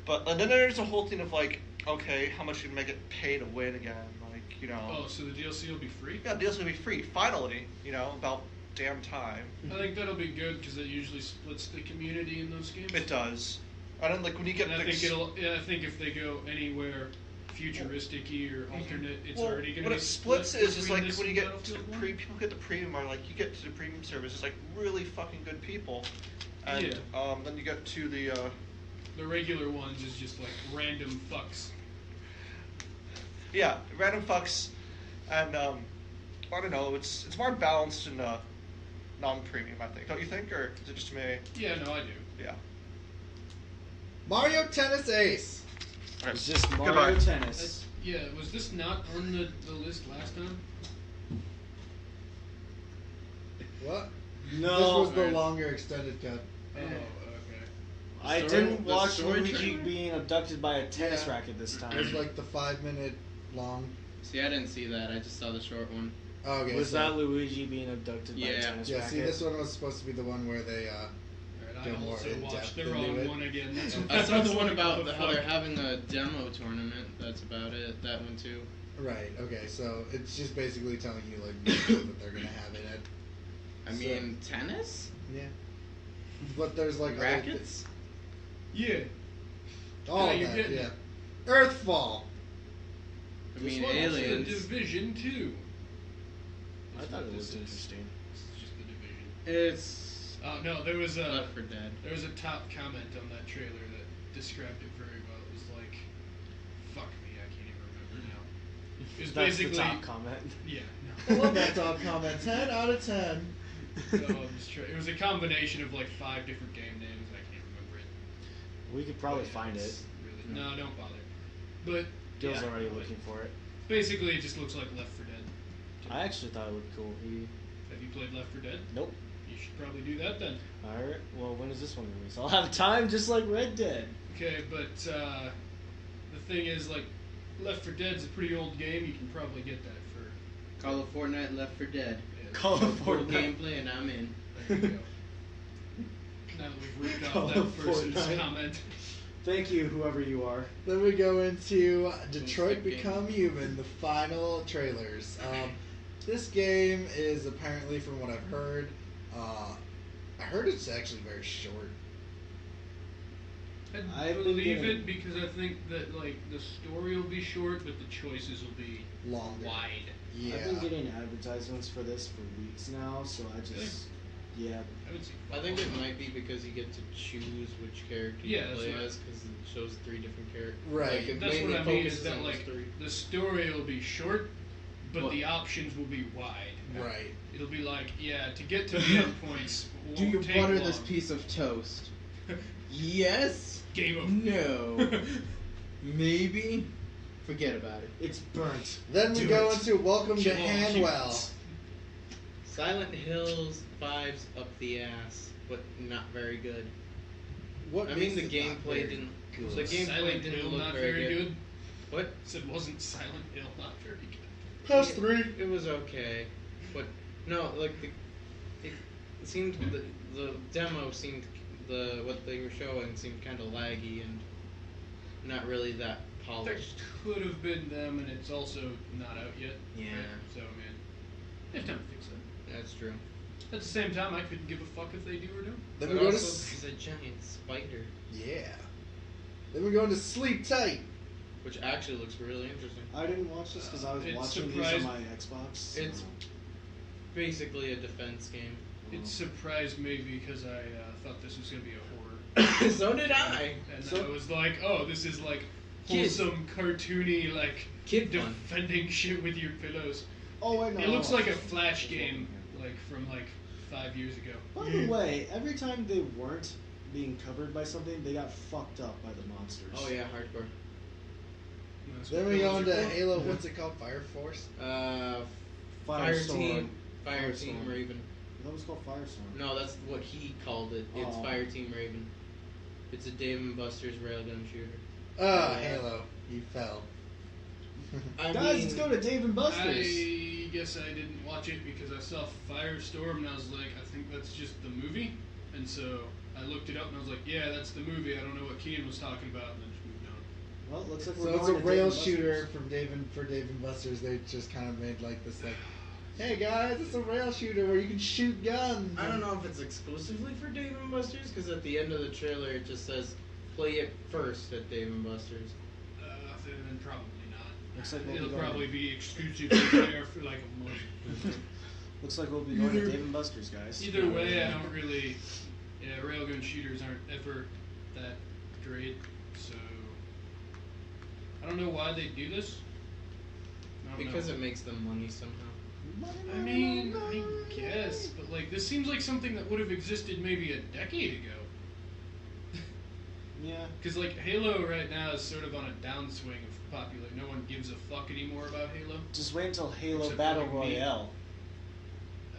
Speaker 5: But and then there's a whole thing of like, okay, how much you can make it pay to win again? Like, you know.
Speaker 3: Oh, so the DLC will be free?
Speaker 5: Yeah, deals will be free. Finally, about damn time.
Speaker 3: I think that'll be good because it usually splits the community in those games.
Speaker 5: It does. And then like when you get
Speaker 3: And I
Speaker 5: the
Speaker 3: think I think if they go anywhere futuristic-y or alternate, it's
Speaker 5: well,
Speaker 3: already going to
Speaker 5: what
Speaker 3: be
Speaker 5: it splits is
Speaker 3: between
Speaker 5: like
Speaker 3: this
Speaker 5: when you
Speaker 3: and
Speaker 5: get to the
Speaker 3: Battlefield 1.
Speaker 5: people get the premium, or like you get to the premium service, it's like really fucking good people, and
Speaker 3: Yeah.
Speaker 5: then you get to the
Speaker 3: The regular ones is just like random fucks.
Speaker 5: random fucks, and I don't know, it's more balanced in non-premium, I think. Don't you think, or is it just me?
Speaker 3: Yeah, no, I do.
Speaker 5: Yeah.
Speaker 1: Mario Tennis Ace.
Speaker 2: It's just
Speaker 5: Goodbye.
Speaker 2: Mario Tennis.
Speaker 3: That's, yeah, was this not on the list last time?
Speaker 1: What?
Speaker 2: No.
Speaker 1: This was the longer extended cut.
Speaker 3: Oh, okay.
Speaker 2: I
Speaker 4: Story-
Speaker 2: didn't
Speaker 4: the
Speaker 2: watch
Speaker 4: story
Speaker 2: Luigi
Speaker 4: trailer?
Speaker 2: being abducted by a tennis
Speaker 1: Yeah.
Speaker 2: racket this
Speaker 1: It
Speaker 2: time.
Speaker 1: was like the 5-minute long.
Speaker 4: See, I didn't see that. I just saw the short one.
Speaker 1: Okay.
Speaker 2: Was
Speaker 1: so,
Speaker 2: that Luigi being abducted by a
Speaker 4: Yeah.
Speaker 2: tennis
Speaker 1: Yeah.
Speaker 2: racket?
Speaker 1: See, this one was supposed to be the one where they.
Speaker 3: Alright,
Speaker 1: Go
Speaker 3: I
Speaker 1: more
Speaker 3: also
Speaker 1: in-depth
Speaker 3: watched the
Speaker 1: into
Speaker 3: wrong
Speaker 1: it.
Speaker 3: one again. That's
Speaker 4: I saw the one
Speaker 3: like,
Speaker 4: about
Speaker 3: what the
Speaker 4: how they're
Speaker 3: fuck?
Speaker 4: having a demo tournament. That's about it. That one too.
Speaker 1: Right. Okay. So it's just basically telling you like that they're gonna have it at.
Speaker 4: I mean, tennis?
Speaker 1: Yeah. But there's like other
Speaker 4: Rackets?
Speaker 3: Yeah.
Speaker 1: all
Speaker 3: Yeah,
Speaker 1: of
Speaker 3: you're
Speaker 1: that.
Speaker 3: getting
Speaker 1: Yeah.
Speaker 3: it.
Speaker 1: Earthfall.
Speaker 4: I
Speaker 3: This
Speaker 4: mean,
Speaker 3: one was the
Speaker 4: aliens.
Speaker 3: Division 2.
Speaker 2: I
Speaker 3: That's
Speaker 2: thought
Speaker 3: what
Speaker 2: it was
Speaker 3: this is.
Speaker 2: interesting.
Speaker 3: This is just the Division.
Speaker 4: It's
Speaker 3: Oh no, there was a
Speaker 4: Left 4 Dead.
Speaker 3: top comment on that trailer that described it very well. It was like, fuck me, I can't even remember now. It was
Speaker 2: That's
Speaker 3: basically
Speaker 2: the top comment.
Speaker 3: yeah.
Speaker 1: I
Speaker 3: No.
Speaker 1: love that top comment. 10 out of 10.
Speaker 3: It was a combination of like 5 different game names. I can't remember it.
Speaker 2: We could probably
Speaker 3: But yeah,
Speaker 2: find it.
Speaker 3: it's Really, no, don't bother. But
Speaker 2: Gil's
Speaker 3: yeah,
Speaker 2: already
Speaker 3: but
Speaker 2: looking for it.
Speaker 3: Basically, it just looks like Left 4 Dead.
Speaker 2: I actually thought it looked cool.
Speaker 3: Have you played Left 4 Dead?
Speaker 2: Nope.
Speaker 3: You should probably do that then.
Speaker 2: Alright, well, when is this one released? I'll have time just like Red Dead.
Speaker 3: Okay, but the thing is, like, Left 4 Dead's a pretty old game. You can probably get that for.
Speaker 4: Call of Fortnite, Left 4 Dead.
Speaker 3: Yeah,
Speaker 2: Call of
Speaker 4: Full
Speaker 2: Fortnite.
Speaker 4: gameplay, and I'm in.
Speaker 3: There you go. Now that we've ripped
Speaker 2: Call
Speaker 3: off that
Speaker 2: of
Speaker 3: person's
Speaker 2: Fortnite.
Speaker 3: comment.
Speaker 2: Thank you, whoever you are.
Speaker 1: Then we go into Detroit
Speaker 4: Sick game.
Speaker 1: Become Human, the final trailers. This game is apparently, from what I've heard, I heard it's actually very short.
Speaker 3: I
Speaker 2: I've been
Speaker 3: believe
Speaker 2: getting-
Speaker 3: it because I think that like the story will be short, but the choices will be
Speaker 1: Longer.
Speaker 3: wide.
Speaker 1: Yeah.
Speaker 2: I've been getting advertisements for this for weeks now, so I just yeah.
Speaker 3: I would see.
Speaker 4: I think it might be because you get to choose which character
Speaker 3: Yeah,
Speaker 4: you
Speaker 3: that's
Speaker 4: play
Speaker 3: what-
Speaker 4: as, because it shows 3 different characters.
Speaker 1: Right.
Speaker 4: Like, it
Speaker 3: That's
Speaker 4: mainly
Speaker 3: what I mean is
Speaker 4: focuses
Speaker 3: that
Speaker 4: on those
Speaker 3: like
Speaker 4: 3.
Speaker 3: the story will be short, but
Speaker 2: What?
Speaker 3: the options will be wide.
Speaker 1: Right.
Speaker 3: It'll be like, yeah, to get to the end points.
Speaker 6: Do you
Speaker 3: won't take
Speaker 6: butter
Speaker 3: long.
Speaker 6: this piece of toast? Yes.
Speaker 3: Game over.
Speaker 6: No. Maybe. Forget about it.
Speaker 2: It's burnt.
Speaker 1: Then we
Speaker 2: Do
Speaker 1: go
Speaker 2: it.
Speaker 1: into Welcome to
Speaker 3: Kill all
Speaker 1: Hanwell.
Speaker 3: humans.
Speaker 4: Silent Hills 5's up the ass, but not very good.
Speaker 1: What
Speaker 4: I
Speaker 1: makes
Speaker 4: mean, the
Speaker 1: it not
Speaker 4: gameplay
Speaker 1: very
Speaker 4: didn't.
Speaker 1: good?
Speaker 4: The gameplay
Speaker 3: Silent
Speaker 4: didn't
Speaker 3: Hill
Speaker 4: look
Speaker 3: not
Speaker 4: very
Speaker 3: very
Speaker 4: good.
Speaker 3: good.
Speaker 4: What?
Speaker 3: Said wasn't Silent Hill not very good.
Speaker 1: Plus
Speaker 4: Yeah,
Speaker 1: 3.
Speaker 4: It was okay, but no, like it seemed the demo seemed what they were showing seemed kind of laggy and not really that
Speaker 3: There
Speaker 4: polished.
Speaker 3: could have been them, and it's also not out yet.
Speaker 4: Yeah.
Speaker 3: So man, they have time to fix that.
Speaker 4: That's true.
Speaker 3: At the same time, I couldn't give a fuck if they do or don't.
Speaker 1: Then
Speaker 4: But
Speaker 1: we go to
Speaker 4: also, he's a giant spider,
Speaker 1: yeah. Then we go into Sleep Tight.
Speaker 4: which actually looks really interesting.
Speaker 2: I didn't watch this because I was
Speaker 3: It
Speaker 2: watching these on
Speaker 3: surprised-
Speaker 2: my Xbox. so-
Speaker 4: It's- Basically a defense game.
Speaker 3: It surprised me because I thought this was gonna be a horror,
Speaker 4: So did I.
Speaker 3: and
Speaker 2: So-
Speaker 3: I was like, oh, this is like
Speaker 4: Kids.
Speaker 3: wholesome, cartoony, like
Speaker 4: Kid fun.
Speaker 3: defending shit with your pillows.
Speaker 2: Oh wait, no.
Speaker 3: It looks like a Flash game, like from like 5 years ago.
Speaker 2: By the way, every time they weren't being covered by something, they got fucked up by the monsters.
Speaker 4: Oh yeah, hardcore.
Speaker 3: That's
Speaker 1: Then
Speaker 3: what
Speaker 1: we
Speaker 3: those
Speaker 1: go
Speaker 3: are
Speaker 1: into
Speaker 3: for.
Speaker 1: Halo. What's it called? Fire Force.
Speaker 4: Fire
Speaker 2: Firestorm.
Speaker 4: Team. Fire Team
Speaker 2: Firestorm.
Speaker 4: Raven.
Speaker 2: That was called Firestorm.
Speaker 4: No, that's what he called it. It's
Speaker 2: Oh.
Speaker 4: Fire Team Raven. It's a Dave & Buster's railgun shooter.
Speaker 1: Ah, Halo. You fell.
Speaker 4: I
Speaker 2: Guys,
Speaker 4: mean,
Speaker 2: let's go to Dave and Buster's.
Speaker 3: I guess I didn't watch it because I saw Firestorm and I was like, I think that's just the movie. And so I looked it up and I was like, yeah, that's the movie. I don't know what Kean was talking about, and then just moved on.
Speaker 2: Well, it looks like we're
Speaker 1: So it's
Speaker 2: going
Speaker 1: a
Speaker 2: to
Speaker 1: rail
Speaker 2: Dave and
Speaker 1: shooter
Speaker 2: Buster's.
Speaker 1: from Dave and Buster's. They just kind of made like this, like, hey guys, it's a rail shooter where you can shoot guns.
Speaker 4: I don't know if it's exclusively for Dave & Buster's, because at the end of the trailer it just says, play it first at Dave & Buster's.
Speaker 3: Then probably not.
Speaker 2: Looks like we'll
Speaker 3: It'll
Speaker 2: be going
Speaker 3: probably be exclusively there for like a month.
Speaker 2: Looks like we'll be going to
Speaker 3: Either-
Speaker 2: Dave and Buster's, guys.
Speaker 3: Either way, I don't really. Yeah, railgun shooters aren't ever that great, so I don't know why they do this. I don't
Speaker 4: Because
Speaker 3: know.
Speaker 4: it makes them money somehow.
Speaker 3: I mean, I guess, but like this seems like something that would have existed maybe a decade ago.
Speaker 2: Yeah.
Speaker 3: Because like Halo right now is sort of on a downswing of popular. No one gives a fuck anymore about Halo.
Speaker 2: Just wait until Halo
Speaker 3: Except
Speaker 2: Battle
Speaker 3: for me.
Speaker 2: Royale.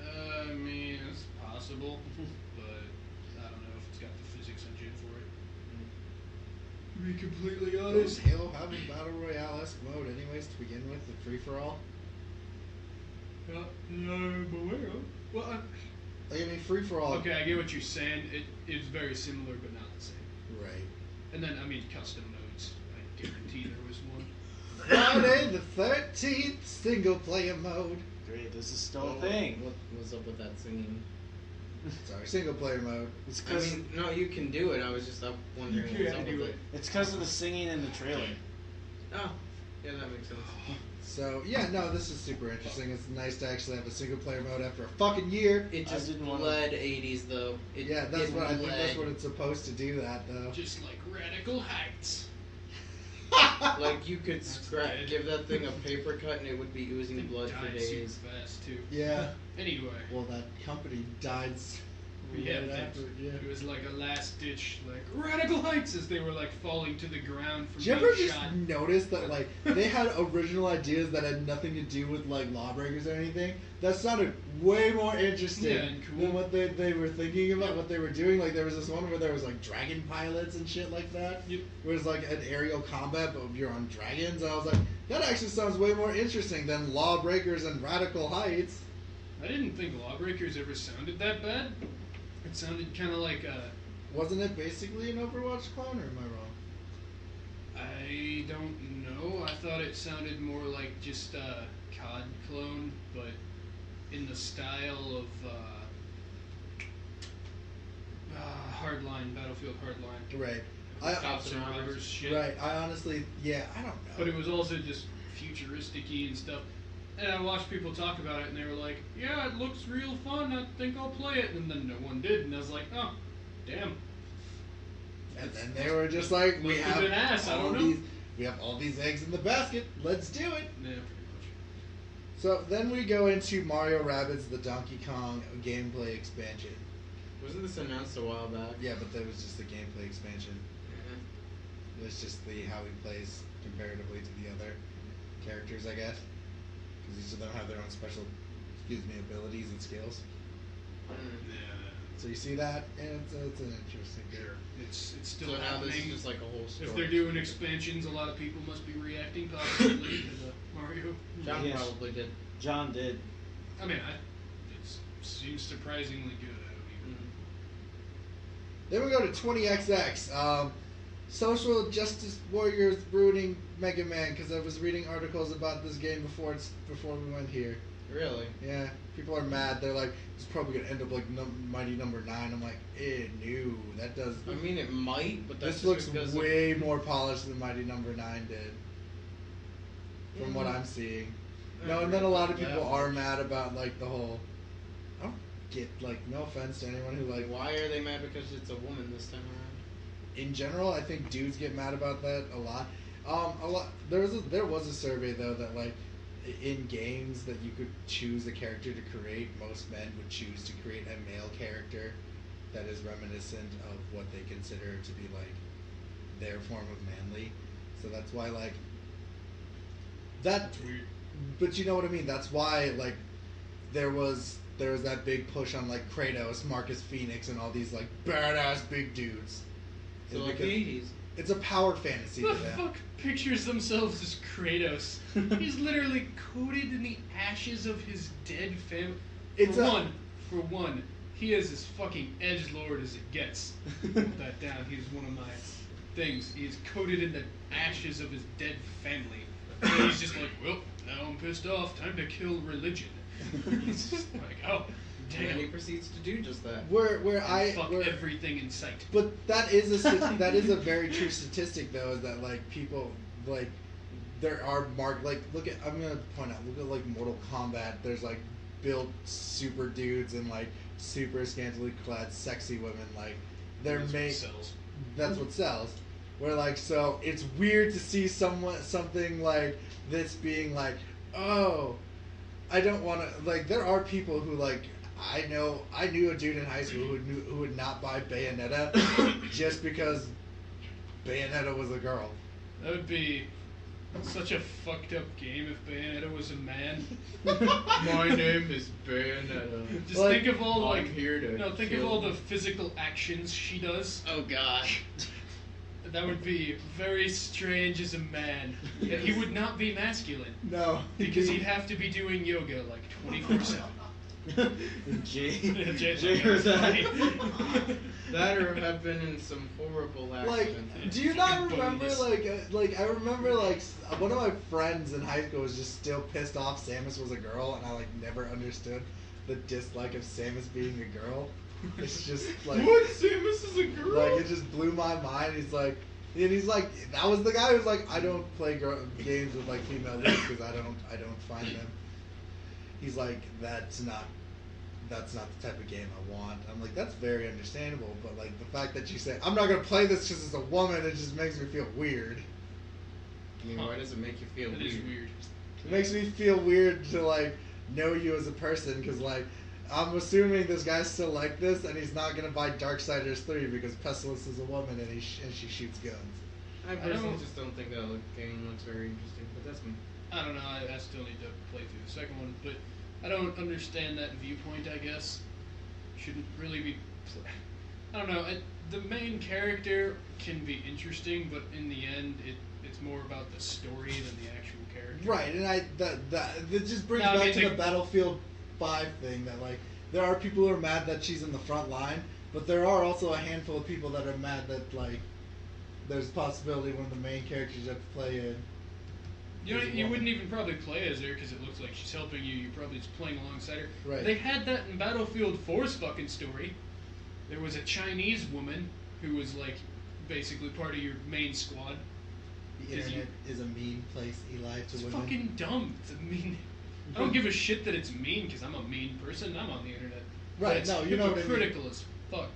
Speaker 3: I mean, it's possible, but I don't know if it's got the physics engine for it. To be completely
Speaker 1: Does
Speaker 3: honest.
Speaker 1: Halo have a Battle Royale-esque mode anyways to begin with, the free-for-all?
Speaker 3: I'm aware of. Well,
Speaker 1: Like, I mean, free-for-all...
Speaker 3: okay, I get what you're saying. It is very similar, but not the same.
Speaker 1: Right.
Speaker 3: And then, I mean, custom modes. I guarantee there was one.
Speaker 1: Friday the 13th, single-player mode.
Speaker 2: Great, this is still a thing.
Speaker 4: What's up with that singing?
Speaker 1: Sorry, single-player mode.
Speaker 2: It's
Speaker 4: I
Speaker 2: because
Speaker 4: mean, no, you can do it. I was just up wondering
Speaker 3: You
Speaker 4: what's
Speaker 3: can
Speaker 4: up
Speaker 3: do
Speaker 4: with
Speaker 3: it.
Speaker 4: it.
Speaker 2: it's because of the singing in the trailer.
Speaker 4: Oh, yeah, that makes sense.
Speaker 1: So, yeah, no, this is super interesting. It's nice to actually have a single-player mode after a fucking year.
Speaker 4: It
Speaker 2: I
Speaker 4: just
Speaker 2: didn't wanna-
Speaker 4: bled 80s though. It,
Speaker 1: Yeah, that's
Speaker 4: it
Speaker 1: what I think that's
Speaker 4: bled.
Speaker 1: what it's supposed to do, that, though.
Speaker 3: Just like Radical Heights.
Speaker 4: Like you could
Speaker 3: dead.
Speaker 4: give that thing a paper cut and it would be oozing
Speaker 3: It
Speaker 4: blood for
Speaker 3: died
Speaker 4: days.
Speaker 3: super fast, too.
Speaker 1: Yeah.
Speaker 3: Anyway.
Speaker 1: Well, that company died
Speaker 3: Yeah,
Speaker 1: right
Speaker 3: but
Speaker 1: after, yeah.
Speaker 3: it was like a last ditch, like Radical Heights as they were like falling to the ground from
Speaker 1: Did you
Speaker 3: being
Speaker 1: ever just
Speaker 3: shot.
Speaker 1: notice that like they had original ideas that had nothing to do with like Lawbreakers or anything? That sounded way more interesting
Speaker 3: Yeah, and cool.
Speaker 1: than what they were thinking about, what they were doing. Like there was this one where there was like dragon pilots and shit like that.
Speaker 3: Yep.
Speaker 1: Where it's like an aerial combat, but you're on dragons. And I was like, that actually sounds way more interesting than Lawbreakers and Radical Heights.
Speaker 3: I didn't think Lawbreakers ever sounded that bad. It sounded kind of like
Speaker 1: Wasn't it basically an Overwatch clone, or am I wrong?
Speaker 3: I don't know. I thought it sounded more like just a COD clone, but in the style of Hardline, Battlefield Hardline.
Speaker 1: Right.
Speaker 4: Cops and robbers.
Speaker 3: survivors shit.
Speaker 1: Right. I honestly, yeah, I don't know.
Speaker 3: But it was also just futuristic-y and stuff. And I watched people talk about it, and they were like, "Yeah, it looks real fun. I think I'll play it." And then no one did, and I was like, "Oh, damn."
Speaker 1: And then they were just like, "We
Speaker 3: Must have
Speaker 1: have
Speaker 3: been ass, I
Speaker 1: all
Speaker 3: don't know."
Speaker 1: these, we have all these eggs in the basket. Let's do it."
Speaker 3: Yeah, pretty much.
Speaker 1: So then we go into Mario Rabbids the Donkey Kong gameplay expansion.
Speaker 4: Wasn't this announced a while back?
Speaker 1: Yeah, but that was just the gameplay expansion.
Speaker 4: Yeah.
Speaker 1: It's just the how he plays comparatively to the other characters, I guess. Because each of them have their own special, abilities and skills.
Speaker 3: Yeah.
Speaker 1: So you see that, and it's an interesting game.
Speaker 3: Sure. It's still
Speaker 4: So now this
Speaker 3: happening.
Speaker 4: is just like a whole story.
Speaker 3: If they're doing expansions, a lot of people must be reacting positively to the Mario.
Speaker 4: John
Speaker 2: Yes.
Speaker 4: probably did.
Speaker 2: John did.
Speaker 3: I mean, it seems surprisingly good. I don't even.
Speaker 1: Then we go to 20XX. Social Justice Warriors brooding Mega Man, because I was reading articles about this game before we went here.
Speaker 4: Really?
Speaker 1: Yeah, people are mad. They're like, it's probably gonna end up like Mighty Number 9. I'm like, no, that does.
Speaker 4: I mean, it might, but that's
Speaker 1: This
Speaker 4: just
Speaker 1: looks
Speaker 4: because
Speaker 1: way more polished than Mighty Number 9 did, from what
Speaker 4: Mhm.
Speaker 1: I'm seeing.
Speaker 4: I
Speaker 1: No, and
Speaker 4: agree
Speaker 1: then a lot of
Speaker 4: with
Speaker 1: people
Speaker 4: that.
Speaker 1: are mad about like the whole. I don't get like, no offense to anyone who like.
Speaker 4: Why are they mad because it's a woman this time around?
Speaker 1: In general, I think dudes get mad about that a lot. A lot. There was a survey though that like, in games that you could choose a character to create, most men would choose to create a male character that is reminiscent of what they consider to be like their form of manly. So that's why like that.
Speaker 3: That's weird.
Speaker 1: But you know what I mean. That's why like there was that big push on like Kratos, Marcus Phoenix, and all these like badass big dudes.
Speaker 4: So
Speaker 1: It's
Speaker 4: like the
Speaker 1: because
Speaker 4: 80s.
Speaker 1: it's a power fantasy
Speaker 3: Who
Speaker 1: to
Speaker 3: the
Speaker 1: them.
Speaker 3: fuck pictures themselves as Kratos? He's literally coated in the ashes of his dead family.
Speaker 1: It's
Speaker 3: For one, he is as fucking edgelord as it gets. Put that down. He's one of my things. He is coated in the ashes of his dead family. And then he's just like, well, now I'm pissed off. Time to kill religion. It's just like, oh,
Speaker 4: And then he
Speaker 3: damn.
Speaker 4: proceeds to do just that.
Speaker 3: Fuck everything in sight.
Speaker 1: But that is a very true statistic though, is that like people like there are I'm gonna point out, look at like Mortal Kombat. There's like built super dudes and like super scantily clad sexy women. Like they're
Speaker 3: That's what
Speaker 1: made.
Speaker 3: sells.
Speaker 1: That's what sells. Where like, so it's weird to see something like this being like, oh, I don't want to, like, there are people who like, I knew a dude in high school who would not buy Bayonetta just because Bayonetta was a girl.
Speaker 3: That would be such a fucked up game if Bayonetta was a man.
Speaker 4: My name is Bayonetta.
Speaker 3: Just
Speaker 1: Like,
Speaker 3: think of all
Speaker 4: I'm
Speaker 3: like
Speaker 4: here to
Speaker 3: think of
Speaker 4: kill
Speaker 3: all the
Speaker 4: you.
Speaker 3: physical actions she does.
Speaker 4: Oh gosh.
Speaker 3: That would be very strange as a man.
Speaker 4: Yes.
Speaker 3: He would not be masculine
Speaker 1: No,
Speaker 3: because he'd have to be doing yoga like 24/7.
Speaker 2: Jay heard that.
Speaker 4: That or have been in some horrible
Speaker 1: like,
Speaker 4: accidents.
Speaker 1: do you not
Speaker 3: Fucking
Speaker 1: remember
Speaker 3: bonus.
Speaker 1: like I remember like one of my friends in high school was just still pissed off Samus was a girl, and I like never understood the dislike of Samus being a girl. It's just like
Speaker 4: What? Samus is a girl?
Speaker 1: like it just blew my mind. He's like, that was the guy who's like, I don't play games with like female leads because I don't find them. He's like, that's not the type of game I want. I'm like, that's very understandable, but like the fact that you say I'm not gonna play this because it's a woman, it just makes me feel weird.
Speaker 4: I mean, why does it make you feel
Speaker 3: That
Speaker 4: weird?
Speaker 3: is weird.
Speaker 1: It makes me feel weird to like know you as a person, because like I'm assuming this guy's still like this, and he's not gonna buy Darksiders 3 because Pestilence is a woman and she shoots guns.
Speaker 4: I personally
Speaker 3: don't-
Speaker 4: just don't think that game looks very interesting, but that's me.
Speaker 3: I don't know. I still need to play through the second one, but I don't understand that viewpoint. I guess shouldn't really be. I don't know. The main character can be interesting, but in the end, it's more about the story than the actual character.
Speaker 1: Right, and that just brings
Speaker 3: No, I
Speaker 1: back
Speaker 3: mean,
Speaker 1: to
Speaker 3: the-
Speaker 1: the Battlefield 5 thing, that like there are people who are mad that she's in the front line, but there are also a handful of people that are mad that like there's a possibility one of the main characters you have to play in.
Speaker 3: You know,
Speaker 1: is a
Speaker 3: you
Speaker 1: woman.
Speaker 3: wouldn't even probably play as her because it looks like she's helping you. You're probably just playing alongside her.
Speaker 1: Right.
Speaker 3: They had that in Battlefield 4's fucking story. There was a Chinese woman who was like basically part of your main squad.
Speaker 1: The internet is a mean place, Eli, to
Speaker 3: It's
Speaker 1: women.
Speaker 3: fucking dumb. It's a mean. I don't give a shit that it's mean because I'm a mean person. I'm on the internet. But
Speaker 1: Right,
Speaker 3: it's
Speaker 1: no, you know what I mean.
Speaker 3: hypocritical as fuck.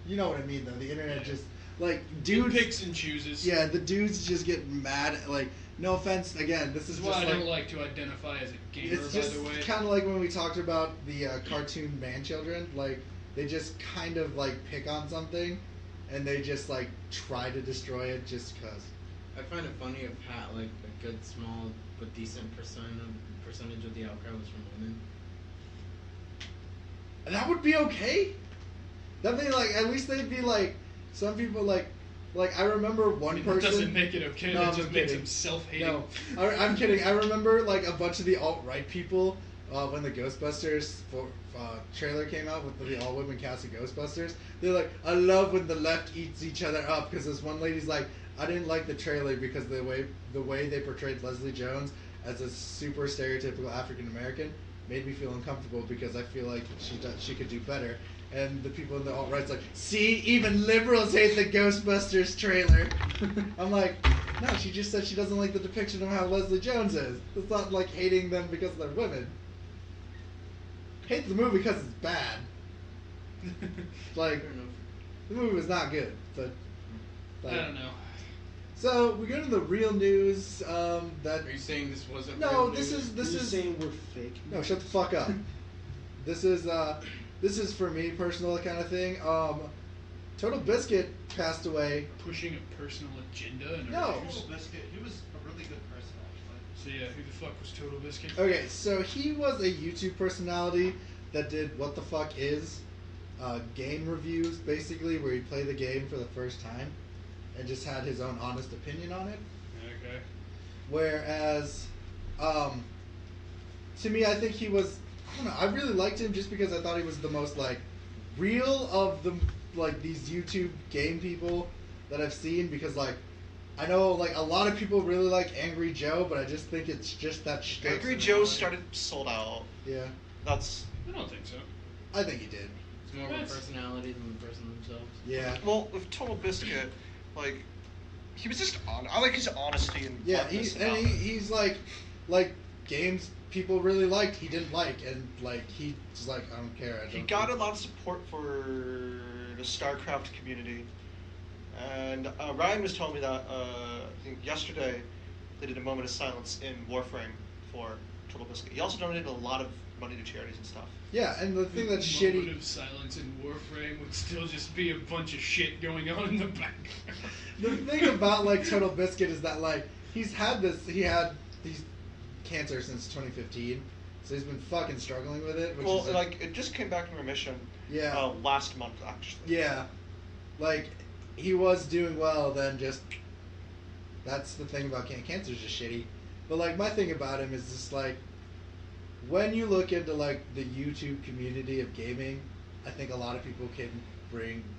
Speaker 1: You know what I mean, though. The internet
Speaker 3: Yeah.
Speaker 1: just, like,
Speaker 3: Dude
Speaker 1: dudes...
Speaker 3: picks and chooses.
Speaker 1: Yeah, the dudes just get mad. Like, no offense, again, this
Speaker 3: This
Speaker 1: is
Speaker 3: is
Speaker 1: just
Speaker 3: why I
Speaker 1: like...
Speaker 3: don't like to identify as a gamer,
Speaker 1: It's
Speaker 3: by
Speaker 1: just
Speaker 3: the way.
Speaker 1: kind of like when we talked about the cartoon man-children. Like, they just kind of, like, pick on something, and they just, like, try to destroy it just because.
Speaker 4: I find it funny if like a good small but decent percentage of the outcry was from women.
Speaker 1: That would be okay. That'd be, like, at least they'd be, like, some people, like, I remember one
Speaker 3: I mean,
Speaker 1: person...
Speaker 3: That doesn't make it okay.
Speaker 1: No,
Speaker 3: That
Speaker 1: I'm
Speaker 3: just makes
Speaker 1: kidding.
Speaker 3: him self-hating.
Speaker 1: No, I'm kidding. I remember like a bunch of the alt-right people when the Ghostbusters trailer came out with the all-women cast of Ghostbusters. They're like, I love when the left eats each other up, because this one lady's like, I didn't like the trailer because the way they portrayed Leslie Jones as a super stereotypical African American made me feel uncomfortable because I feel like she could do better. And the people in the alt-right's like, see, even liberals hate the Ghostbusters trailer. I'm like, no, she just said she doesn't like the depiction of how Leslie Jones is. It's not like hating them because they're women. Hate the movie because it's bad. Like,
Speaker 4: Fair enough.
Speaker 1: the movie was not good, but...
Speaker 3: I don't know.
Speaker 1: So, we go to the real news, that...
Speaker 4: Are you saying this wasn't?
Speaker 1: No,
Speaker 4: real
Speaker 1: this
Speaker 4: news?
Speaker 1: is...
Speaker 2: You're saying we're fake.
Speaker 1: No, shut the fuck up. This is for me, personal kind of thing. Total Biscuit passed away.
Speaker 3: Pushing a personal agenda and
Speaker 1: No.
Speaker 3: news.
Speaker 7: Biscuit, he was a really good person, actually.
Speaker 3: So yeah, who the fuck was Total Biscuit?
Speaker 1: Okay, so he was a YouTube personality that did What the Fuck Is game reviews, basically, where he'd play the game for the first time and just had his own honest opinion on it.
Speaker 3: Okay.
Speaker 1: Whereas, to me, I think he was, I don't know, I really liked him just because I thought he was the most, like, real of the, like, these YouTube game people that I've seen, because, like, I know, like, a lot of people really like Angry Joe, but I just think it's just that
Speaker 5: Angry Joe started sold out.
Speaker 1: Yeah,
Speaker 5: That's
Speaker 3: I don't think so.
Speaker 1: I think he did.
Speaker 4: It's more of a
Speaker 3: That's-
Speaker 4: personality than the person themselves.
Speaker 1: Yeah.
Speaker 5: well with Total Biscuit, like he was just on. I like his honesty and
Speaker 1: Yeah,
Speaker 5: bluntness
Speaker 1: he's and
Speaker 5: about it.
Speaker 1: he's like games people really liked, he didn't like, and like he's like, I don't care.
Speaker 5: He got a lot of support for the StarCraft community, and Ryan was telling me that I think yesterday they did a moment of silence in Warframe for Total Biscuit. He also donated a lot of money to charities and stuff.
Speaker 1: Yeah, and the thing that's
Speaker 3: Moment
Speaker 1: shitty.
Speaker 3: of silence in Warframe would still just be a bunch of shit going on in the background.
Speaker 1: The thing about like Total Biscuit is that like he had these cancer since 2015, so he's been fucking struggling with it. Which
Speaker 5: Well,
Speaker 1: is
Speaker 5: like it just came back in remission.
Speaker 1: Yeah.
Speaker 5: Last month actually.
Speaker 1: Yeah, like he was doing well, then just that's the thing about cancer's just shitty. But like my thing about him is just like when you look into like the YouTube community of gaming, I think a lot of people can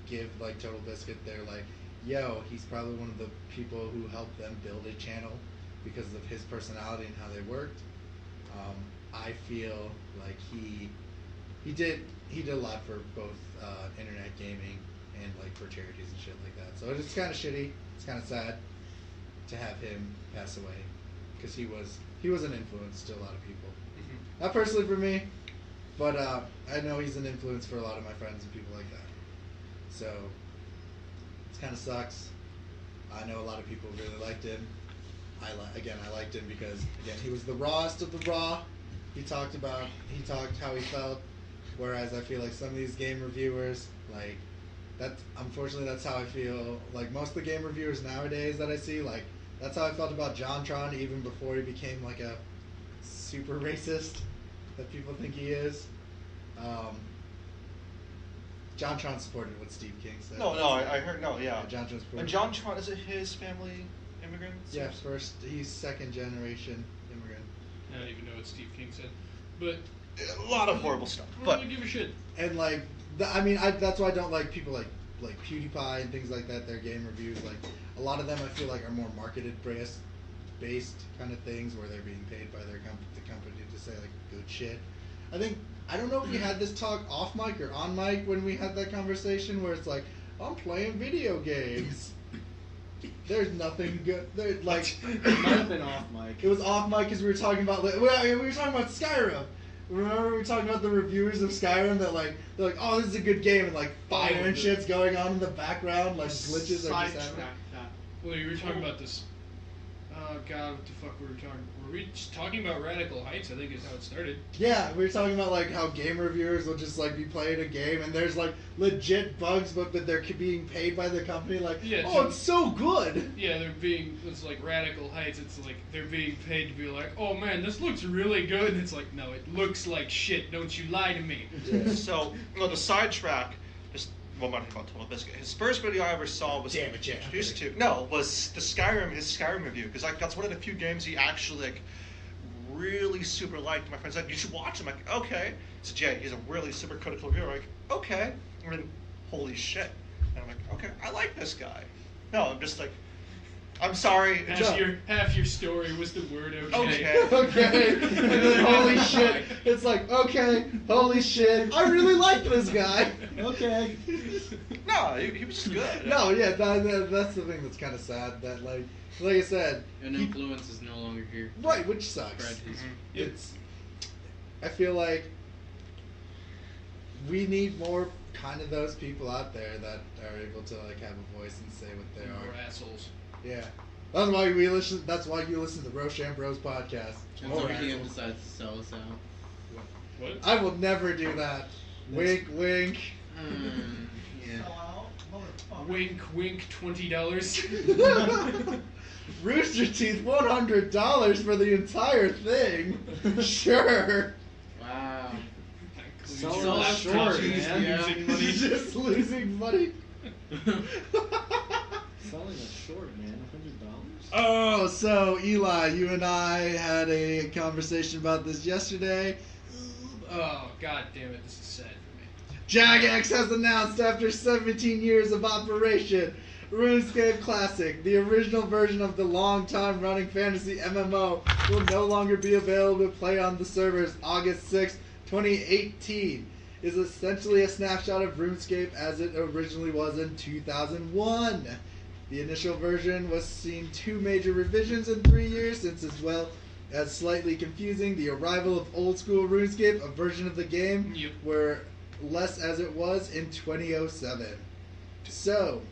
Speaker 1: give like Total Biscuit their like, yo, he's probably one of the people who helped them build a channel because of his personality and how they worked. I feel like he did a lot for both internet gaming and like for charities and shit like that. So it's kind of shitty. It's kind of sad to have him pass away because he was an influence to a lot of people. Not personally for me, but I know he's an influence for a lot of my friends and people like that. So it kind of sucks. I know a lot of people really liked him. I liked him because again he was the rawest of the raw. He talked how he felt, whereas I feel like some of these game reviewers, like unfortunately that's how I feel. Like most of the game reviewers nowadays that I see, like that's how I felt about JonTron even before he became like a super racist that people think he is. JonTron supported what Steve King said.
Speaker 5: No, I heard no, yeah.
Speaker 1: JonTron supported.
Speaker 5: And John Tron, is it his family immigrants?
Speaker 1: Yeah, he's second generation immigrant.
Speaker 3: I don't even know what Steve King said, but
Speaker 5: A lot of horrible stuff.
Speaker 3: I don't
Speaker 5: But
Speaker 3: really give a shit.
Speaker 1: And like, that's why I don't like people like PewDiePie and things like that. Their game reviews, like a lot of them, I feel like are more marketed based kind of things where they're being paid by the company to say like good shit. I don't know if we had this talk off mic or on mic when we had that conversation where it's like, I'm playing video games. There's nothing good. There, like,
Speaker 2: It might have been off mic.
Speaker 1: it was off mic because we were talking about we were talking about Skyrim. Remember we were talking about the reviewers of Skyrim that like they're like, oh, this is a good game, and like fire and shit's going on in the background, like glitches are just happening.
Speaker 7: Sidetrack that.
Speaker 3: Well, you were talking about this. Oh God, what the fuck were we talking? Were we just talking about Radical Heights? I think is how it started.
Speaker 1: Yeah, we were talking about like how game reviewers will just like be playing a game and there's like legit bugs, but they're being paid by the company. Like,
Speaker 3: Yeah,
Speaker 1: oh,
Speaker 3: to-
Speaker 1: it's so good.
Speaker 3: Yeah, it's like Radical Heights. It's like they're being paid to be like, oh man, this looks really good. And it's like, no, it looks like shit. Don't you lie to me.
Speaker 5: So, the sidetrack, just one more thing about TotalBiscuit. His first video I ever saw was
Speaker 1: Damn it, Jack.
Speaker 5: introduced to. No, was his Skyrim review, because like that's one of the few games he actually like really super liked. My friend said you should watch him. I'm like, okay. He said, Jay, he's a really super critical reviewer. I'm like, okay. And then, holy shit. And I'm like, okay, I like this guy. No, I'm just like, I'm sorry.
Speaker 3: Half your story was the word okay.
Speaker 5: Okay.
Speaker 1: Okay. And then holy shit. It's like, okay, holy shit. I really like this guy.
Speaker 2: Okay.
Speaker 5: No, he was just good.
Speaker 1: No, yeah, that's the thing that's kind of sad. That like I said,
Speaker 4: An influence is no longer here.
Speaker 1: right, which sucks.
Speaker 4: Tragedies.
Speaker 1: It's. I feel like we need more kind of those people out there that are able to like have a voice and say what they
Speaker 3: More
Speaker 1: are.
Speaker 3: assholes.
Speaker 1: Yeah, that's why we listen. That's why you listen to the Roshan Bros podcast.
Speaker 4: Until
Speaker 1: More
Speaker 4: Ian
Speaker 1: assholes.
Speaker 4: decides to sell us out.
Speaker 3: What?
Speaker 1: I will never do that. Wink, wink.
Speaker 4: Yeah.
Speaker 7: Sell out, motherfucker.
Speaker 3: Wink, wink. $20.
Speaker 1: Rooster Teeth, $100 for the entire thing. Sure.
Speaker 4: Wow.
Speaker 2: Selling
Speaker 3: Your
Speaker 2: us
Speaker 3: laptop
Speaker 2: short,
Speaker 3: is
Speaker 2: man.
Speaker 3: losing money.
Speaker 1: Just losing money.
Speaker 2: Selling us short, man. $100.
Speaker 1: Oh, so Eli, you and I had a conversation about this yesterday.
Speaker 3: Oh God damn it! This is sad for me.
Speaker 1: Jagex has announced after 17 years of operation, RuneScape Classic, the original version of the long-time running fantasy MMO, will no longer be available to play on the servers August 6, 2018. Is essentially a snapshot of RuneScape as it originally was in 2001. The initial version was seen 2 major revisions in 3 years, since as well as slightly confusing, the arrival of old school RuneScape, a version of the game,
Speaker 3: Yep.
Speaker 1: were less as it was in 2007. So,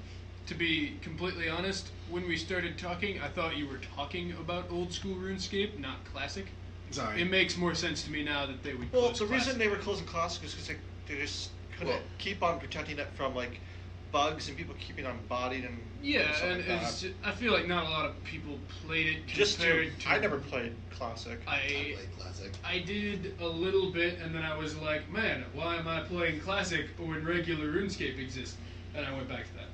Speaker 3: To be completely honest, when we started talking, I thought you were talking about old school RuneScape, not classic.
Speaker 1: sorry.
Speaker 3: It makes more sense to me now that they would.
Speaker 5: Well,
Speaker 3: close
Speaker 5: the reason
Speaker 3: classic.
Speaker 5: they were closing Classic is because they just couldn't
Speaker 1: Well-
Speaker 5: keep on protecting it from like bugs and people keeping on bodied and
Speaker 3: Yeah,
Speaker 5: stuff
Speaker 3: and
Speaker 5: like that.
Speaker 3: it's I feel like not a lot of people played it
Speaker 5: Just
Speaker 3: compared to.
Speaker 5: I never played Classic.
Speaker 1: I played Classic.
Speaker 3: I did a little bit, and then I was like, man, why am I playing Classic when regular RuneScape exists? And I went back to that.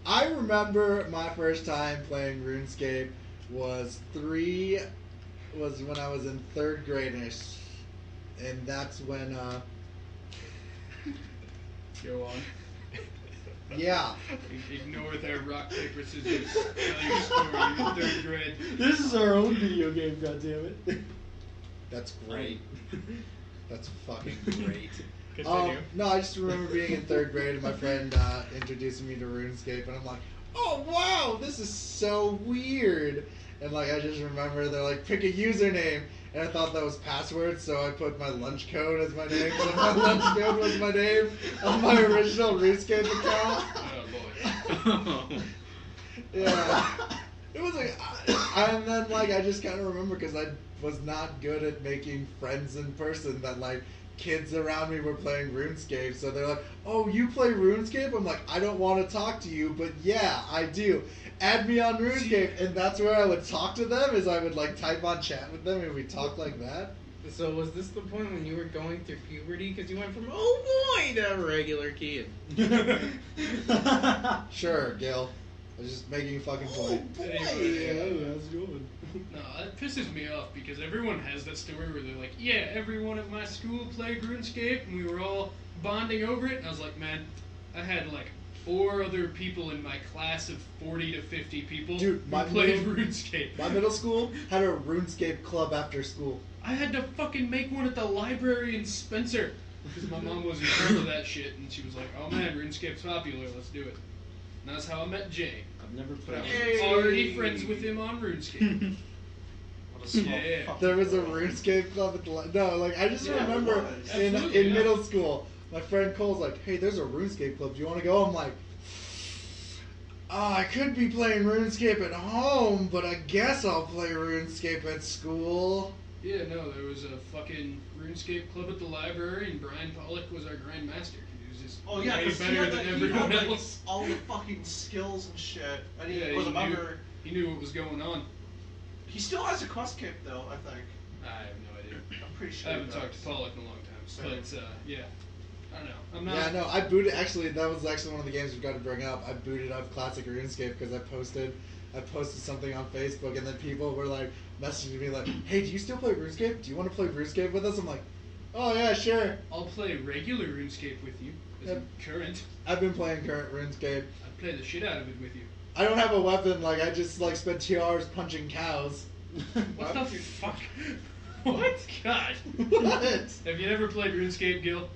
Speaker 1: I remember my first time playing RuneScape was when I was in 3rd grade-ish. And that's when,
Speaker 3: Go on.
Speaker 1: yeah.
Speaker 3: Ignore their rock, paper, scissors. Tell your story in 3rd grade.
Speaker 2: This is our own video game, goddammit.
Speaker 1: That's great. That's fucking great.
Speaker 3: Continue.
Speaker 1: No, I just remember being in 3rd grade and my friend introducing me to RuneScape, and I'm like, oh wow, this is so weird. And like I just remember they're like, pick a username, and I thought that was password, so I put my lunch code as my name. So my lunch code was my name on my original RuneScape account.
Speaker 3: Oh boy.
Speaker 1: Yeah. It was like, and then like I just kind of remember because I was not good at making friends in person. That like kids around me were playing RuneScape, so they're like, "Oh, you play RuneScape?" I'm like, "I don't want to talk to you, but yeah, I do. Add me on RuneScape," and that's where I would talk to them. Is I would like type on chat with them, and we talk like that.
Speaker 4: So was this the point when you were going through puberty? Because you went from oh boy to a regular kid.
Speaker 1: Sure, Gil. I was just making a fucking point.
Speaker 3: Anyway,
Speaker 2: how's it going?
Speaker 3: no, that pisses me off because everyone has that story where they're like, yeah, everyone at my school played RuneScape and we were all bonding over it. And I was like, man, I had like 4 other people in my class of 40 to 50 people
Speaker 1: Dude,
Speaker 3: who
Speaker 1: my
Speaker 3: played
Speaker 1: middle-
Speaker 3: RuneScape.
Speaker 1: My middle school had a RuneScape club after school.
Speaker 3: I had to fucking make one at the library in Spencer. Because my mom was in charge of that shit, and she was like, "Oh man, RuneScape's popular. Let's do it." And that's how I met Jay.
Speaker 2: I've never
Speaker 3: But I
Speaker 2: played.
Speaker 3: was already friends with him on RuneScape.
Speaker 5: What a small
Speaker 3: Yeah.
Speaker 5: fucking
Speaker 1: There was a
Speaker 5: world.
Speaker 1: RuneScape club at the no, like I just
Speaker 7: Yeah,
Speaker 1: remember
Speaker 7: there was.
Speaker 1: in
Speaker 3: Absolutely, yeah.
Speaker 1: middle school, my friend Cole's like, "Hey, there's a RuneScape club. Do you want to go?" I'm like, I could be playing RuneScape at home, but I guess I'll play RuneScape at school."
Speaker 3: Yeah, no, there was a fucking RuneScape club at the library, and Brian Pollock was our Grand Master. He was just
Speaker 5: Oh yeah,
Speaker 3: way
Speaker 5: because
Speaker 3: better than everyone else.
Speaker 5: all the fucking skills and shit. And he
Speaker 3: Yeah,
Speaker 5: was
Speaker 3: he
Speaker 5: a member.
Speaker 3: He knew what was going on.
Speaker 5: He still has a quest kick though, I think.
Speaker 3: I have no idea.
Speaker 5: I'm pretty sure.
Speaker 3: I haven't
Speaker 5: he
Speaker 3: talked to
Speaker 5: does.
Speaker 3: Pollock in a long time,
Speaker 5: Same.
Speaker 3: but yeah, I don't know. I'm not.
Speaker 1: Yeah, no, I booted. Actually, that was actually one of the games we've got to bring up. I booted up Classic RuneScape because I posted something on Facebook, and then people were like messaging me like, "Hey, do you still play RuneScape? Do you want to play RuneScape with us?" I'm like, "Oh yeah, sure."
Speaker 3: I'll play regular RuneScape with you. As
Speaker 1: Yep.
Speaker 3: current,
Speaker 1: I've been playing current RuneScape.
Speaker 3: I'd play the shit out of it with you.
Speaker 1: I don't have a weapon. Like I just like spent 2 hours punching cows.
Speaker 3: What the fuck? What? God.
Speaker 1: What?
Speaker 3: Have you ever played RuneScape, Gil?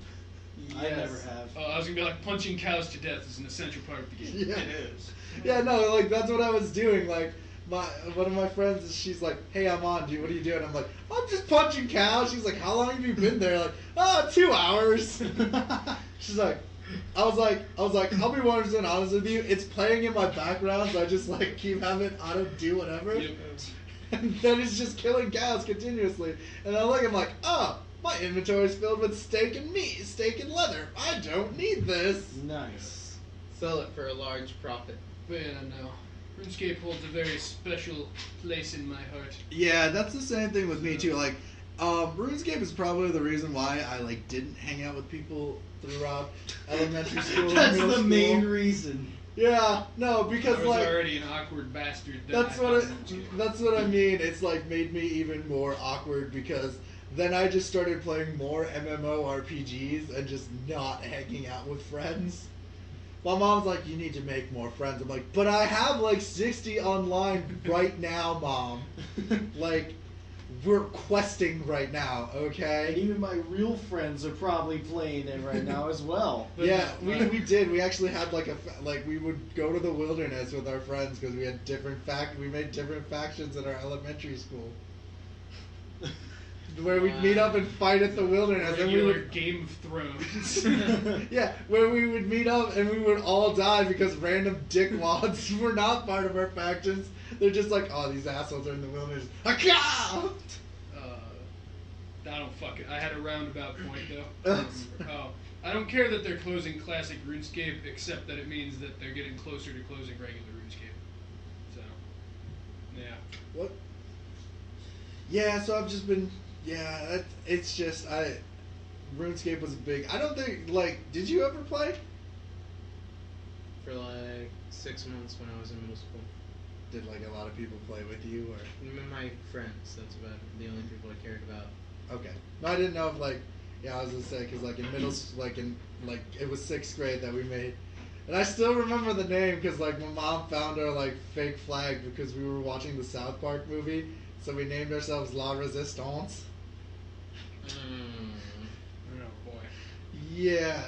Speaker 2: I never have.
Speaker 3: Oh, I was gonna be like, punching cows to death is an essential part of the game.
Speaker 1: Yeah.
Speaker 5: It is.
Speaker 1: Yeah, no, like that's what I was doing. Like one of my friends, she's like, "Hey, I'm on, dude. What are you doing?" I'm like, "I'm just punching cows." She's like, "How long have you been there?" Like, "Oh, 2 hours." She's like, I was like, I'll be 100% honest with you. It's playing in my background, so I just like keep having it auto do whatever.
Speaker 3: Yep.
Speaker 1: And then it's just killing cows continuously. And I look, I'm like, oh, my inventory's filled with steak and meat, steak and leather. I don't need this.
Speaker 2: Nice.
Speaker 4: Sell it for a large profit.
Speaker 3: But yeah, no. RuneScape holds a very special place in my heart.
Speaker 1: Yeah, that's the same thing with me too. Like, RuneScape is probably the reason why I like didn't hang out with people throughout elementary school. and
Speaker 2: That's
Speaker 1: middle
Speaker 2: the
Speaker 1: school.
Speaker 2: main reason.
Speaker 1: Yeah, no,
Speaker 3: I
Speaker 1: because
Speaker 3: was
Speaker 1: like
Speaker 3: already an awkward bastard. Then
Speaker 1: that's
Speaker 3: I
Speaker 1: what
Speaker 3: found RuneScape.
Speaker 1: that's what I mean. It's like made me even more awkward because then I just started playing more MMORPGs and just not hanging out with friends. My mom's like, "You need to make more friends." I'm like, "But I have like 60 online right now, Mom. Like, we're questing right now,
Speaker 2: And
Speaker 1: okay?"
Speaker 2: even my real friends are probably playing it right now as well.
Speaker 3: But
Speaker 1: Yeah,
Speaker 3: no,
Speaker 1: we did. We actually had like we would go to the wilderness with our friends because we had we made different factions in our elementary school. Where we'd meet up and fight at the wilderness, and we
Speaker 3: regular
Speaker 1: would
Speaker 3: Game of Thrones.
Speaker 1: yeah, where we would meet up and we would all die because random dickwads were not part of our factions. They're just like, "Oh, these assholes are in the wilderness." Aka!
Speaker 3: I don't fuck it. I had a roundabout point though. Oh, I don't care that they're closing classic RuneScape, except that it means that they're getting closer to closing regular RuneScape. So, yeah.
Speaker 1: What? Yeah, so I've just been. Yeah, it's just RuneScape was big. I don't think Did you ever play?
Speaker 4: For like 6 months when I was in middle school.
Speaker 1: Did like a lot of people play with you or?
Speaker 4: My friends, that's about the only people I cared about.
Speaker 1: Okay. No, I didn't know if I was gonna say because like in middle, it was 6th grade that we made, and I still remember the name because like my mom found our like fake flag because we were watching the South Park movie, so we named ourselves La Resistance.
Speaker 3: Oh boy.
Speaker 1: Yeah.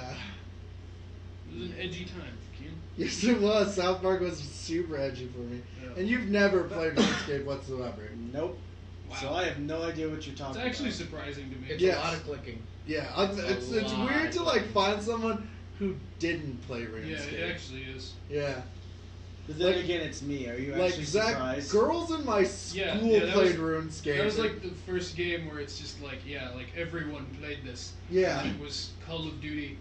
Speaker 3: It was an edgy time, Ken.
Speaker 1: Yes, it was. South Park was super edgy for me,
Speaker 3: Yeah.
Speaker 1: and you've never played RuneScape whatsoever.
Speaker 2: Nope.
Speaker 3: Wow.
Speaker 2: So I have no idea what you're
Speaker 3: It's
Speaker 2: talking
Speaker 3: actually
Speaker 2: about.
Speaker 3: surprising to me.
Speaker 4: It's
Speaker 1: Yes.
Speaker 4: a lot of clicking.
Speaker 1: Yeah,
Speaker 4: It's a
Speaker 1: it's
Speaker 4: lot
Speaker 1: weird to
Speaker 4: of
Speaker 1: like
Speaker 4: fun.
Speaker 1: find someone who didn't play
Speaker 3: Yeah,
Speaker 1: RuneScape.
Speaker 3: it actually is.
Speaker 1: Yeah.
Speaker 2: But then
Speaker 1: like-
Speaker 2: again, it's me. Are you
Speaker 1: Like
Speaker 2: actually
Speaker 1: Zach,
Speaker 2: surprised?
Speaker 1: girls in my school
Speaker 3: Yeah, that
Speaker 1: played
Speaker 3: was-
Speaker 1: RuneScape.
Speaker 3: That was like the first game where it's just like, yeah, like everyone played this.
Speaker 1: Yeah.
Speaker 3: And it was Call of Duty,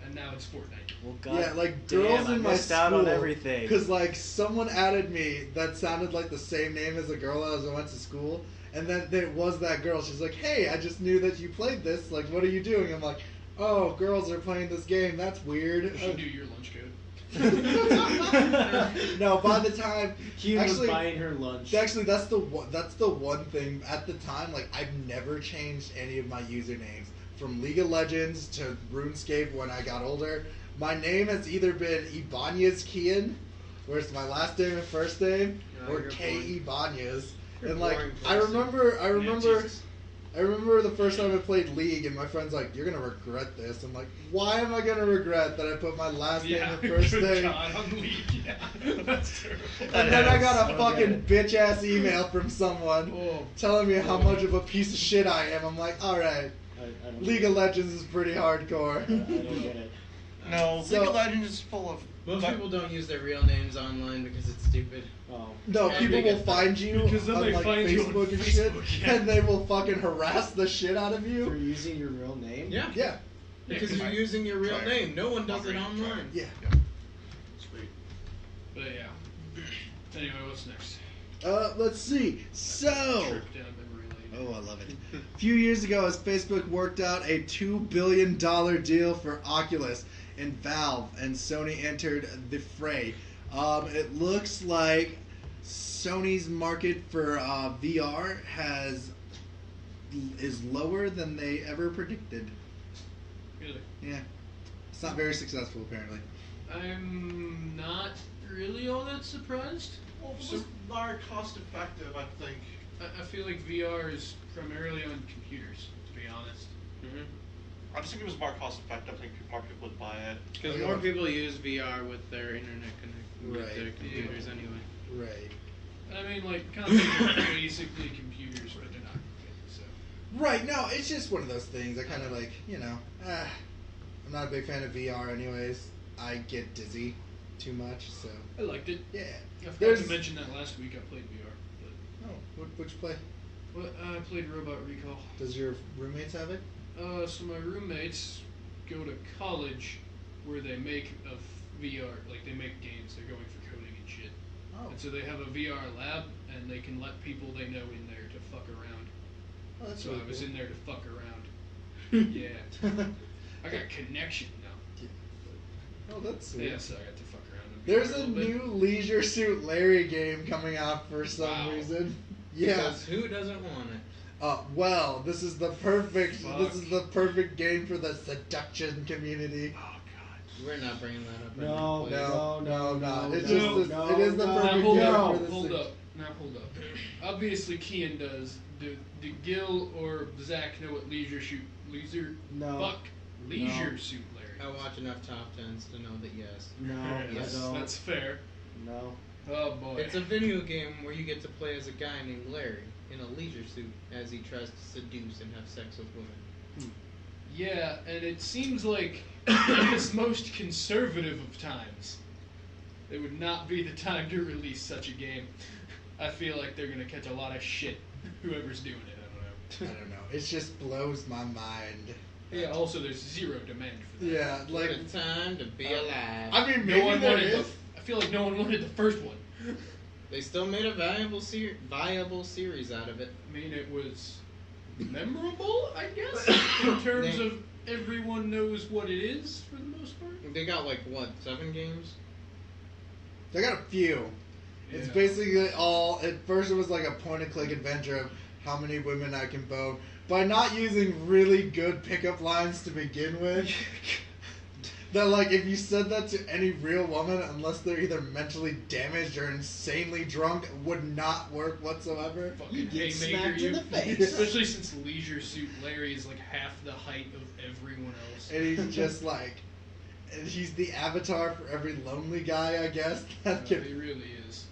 Speaker 3: and now it's Fortnite.
Speaker 2: Well, God
Speaker 1: Yeah, like
Speaker 2: damn,
Speaker 1: girls
Speaker 2: I
Speaker 1: in my
Speaker 2: missed
Speaker 1: school.
Speaker 2: out on everything.
Speaker 1: Because like someone added me that sounded like the same name as a girl as I went to school, and then it was that girl. She's like, "Hey, I just knew that you played this. Like, what are you doing?" I'm like, "Oh, girls are playing this game. That's weird."
Speaker 3: You should do your lunch code.
Speaker 1: No, by the time
Speaker 2: Hugh was
Speaker 1: actually,
Speaker 2: buying her lunch.
Speaker 1: actually that's the one thing at the time. Like I've never changed any of my usernames from League of Legends to RuneScape when I got older. My name has either been Ibanez Kian, where it's my last name and first name,
Speaker 4: No,
Speaker 1: or
Speaker 4: you're
Speaker 1: K
Speaker 4: boring.
Speaker 1: Ibanez.
Speaker 4: You're
Speaker 1: And
Speaker 4: a
Speaker 1: like
Speaker 4: boring
Speaker 1: I
Speaker 4: person.
Speaker 1: remember
Speaker 3: Yeah, Jesus.
Speaker 1: I remember the first time I played League, and my friend's like, "You're gonna regret this." I'm like, "Why am I gonna regret that I put my last name
Speaker 3: Yeah,
Speaker 1: the first
Speaker 3: good
Speaker 1: day?"
Speaker 3: God, on League, yeah. That's terrible.
Speaker 1: And then I got a
Speaker 2: So
Speaker 1: fucking
Speaker 2: good.
Speaker 1: bitch ass email from someone
Speaker 3: Oh.
Speaker 1: telling me how much of a piece of shit I am. I'm like, all right,
Speaker 2: I don't
Speaker 1: League
Speaker 2: get
Speaker 1: of
Speaker 2: it.
Speaker 1: Legends is pretty hardcore.
Speaker 2: I don't get it.
Speaker 5: No,
Speaker 1: So-
Speaker 5: League of Legends is full of.
Speaker 4: Most
Speaker 5: but-
Speaker 4: people don't use their real names online because it's stupid.
Speaker 2: Oh.
Speaker 1: No,
Speaker 4: Yeah,
Speaker 1: people
Speaker 4: they
Speaker 1: will
Speaker 4: get
Speaker 1: find you
Speaker 3: Because then
Speaker 1: on
Speaker 3: they
Speaker 1: like
Speaker 3: find you on
Speaker 1: Facebook and shit,
Speaker 3: Facebook, yeah.
Speaker 1: and they will fucking harass the shit out of
Speaker 2: For
Speaker 1: you.
Speaker 2: using your real name?
Speaker 4: Yeah.
Speaker 1: Yeah,
Speaker 4: Because
Speaker 3: Yeah,
Speaker 4: you're using your real
Speaker 5: Try it.
Speaker 4: name. No one does it
Speaker 5: Try it.
Speaker 4: online.
Speaker 1: yeah.
Speaker 3: Sweet. But yeah. Anyway, what's next?
Speaker 1: Let's see. So,
Speaker 3: Trip down memory lane.
Speaker 1: oh, I love it. A few years ago, as Facebook worked out a $2 billion deal for Oculus, and Valve and Sony entered the fray. It looks like Sony's market for VR is lower than they ever predicted.
Speaker 3: Really?
Speaker 1: Yeah, it's not very successful apparently.
Speaker 3: I'm not really all that surprised.
Speaker 5: Well, it was more cost effective, I think.
Speaker 3: I feel like VR is primarily on computers, to be honest.
Speaker 4: Mm-hmm.
Speaker 5: I just think it was more cost effective. I think more people would buy it.
Speaker 4: Because
Speaker 1: Oh, yeah.
Speaker 4: more people use VR with their internet with
Speaker 1: Right.
Speaker 4: their computers anyway.
Speaker 1: Right.
Speaker 3: I mean, like, consoles are basically computers, but they're not. So.
Speaker 1: Right. No, it's just one of those things. I kind of like, I'm not a big fan of VR anyways. I get dizzy too much, so
Speaker 3: I liked it.
Speaker 1: yeah.
Speaker 3: I forgot
Speaker 1: There's
Speaker 3: to mention that last week I played VR. But,
Speaker 1: oh, which play?
Speaker 3: well, I played Robot Recall.
Speaker 1: Does your roommates have it?
Speaker 3: So my roommates go to college where they make a VR, like they make games. They're going for coding and shit.
Speaker 1: Oh,
Speaker 3: And so they have a VR lab, and they can let people they know in there to fuck around.
Speaker 1: oh that's
Speaker 3: So
Speaker 1: really
Speaker 3: I was
Speaker 1: cool.
Speaker 3: in there to fuck around. Yeah. I got connection now.
Speaker 1: Oh, that's sweet.
Speaker 3: Yeah, so I got to fuck around. in VR
Speaker 1: There's a
Speaker 3: little bit.
Speaker 1: new Leisure Suit Larry game coming out for some
Speaker 3: Wow.
Speaker 1: reason. Yeah.
Speaker 4: Because who doesn't want it?
Speaker 1: Well, this is the perfect.
Speaker 3: Fuck.
Speaker 1: This is the perfect game for the seduction community.
Speaker 3: Oh god.
Speaker 4: We're not bringing that up.
Speaker 2: No,
Speaker 4: please.
Speaker 1: No. It's
Speaker 2: no,
Speaker 1: just
Speaker 2: no,
Speaker 1: it is the
Speaker 2: no,
Speaker 1: perfect
Speaker 3: Now hold
Speaker 1: game
Speaker 3: up,
Speaker 1: for the
Speaker 3: hold up. Now hold up. Obviously, Kian does. Do Gil or Zach know what Leisure
Speaker 2: No.
Speaker 3: Fuck. Leisure
Speaker 2: No.
Speaker 3: Suit Larry.
Speaker 4: I watch enough top tens to know that yes.
Speaker 2: No,
Speaker 3: Yes,
Speaker 2: I don't.
Speaker 3: that's fair.
Speaker 2: No.
Speaker 3: Oh boy.
Speaker 4: It's a video game where you get to play as a guy named Larry in a leisure suit as he tries to seduce and have sex with women.
Speaker 3: Yeah, and it seems like in this most conservative of times, it would not be the time to release such a game. I feel like they're gonna catch a lot of shit. Whoever's doing it, I don't know.
Speaker 1: I don't know. It just blows my mind.
Speaker 3: Yeah. Also, there's zero demand for that.
Speaker 1: Yeah,
Speaker 4: What
Speaker 1: like
Speaker 4: a time to be alive.
Speaker 1: I mean,
Speaker 3: No
Speaker 1: maybe
Speaker 3: one
Speaker 1: there
Speaker 3: wanted.
Speaker 1: is.
Speaker 3: I feel like no one wanted the first one.
Speaker 4: They still made a viable series out of it.
Speaker 3: I mean, it was memorable, I guess, in terms of everyone knows what it is for the most part.
Speaker 4: They got like what, 7 games?
Speaker 1: They got a few. It's
Speaker 3: Yeah.
Speaker 1: basically all. At first, it was like a point-and-click adventure of how many women I can bone by not using really good pickup lines to begin with. That like if you said that to any real woman, unless they're either mentally damaged or insanely drunk, would not work whatsoever.
Speaker 3: Fucking
Speaker 2: You get
Speaker 3: haymaker
Speaker 2: smacked in
Speaker 3: you.
Speaker 2: the face.
Speaker 3: Especially since Leisure Suit Larry is like half the height of everyone else.
Speaker 1: And he's just like, and he's the avatar for every lonely guy, I guess. That
Speaker 3: He
Speaker 1: can,
Speaker 3: really is.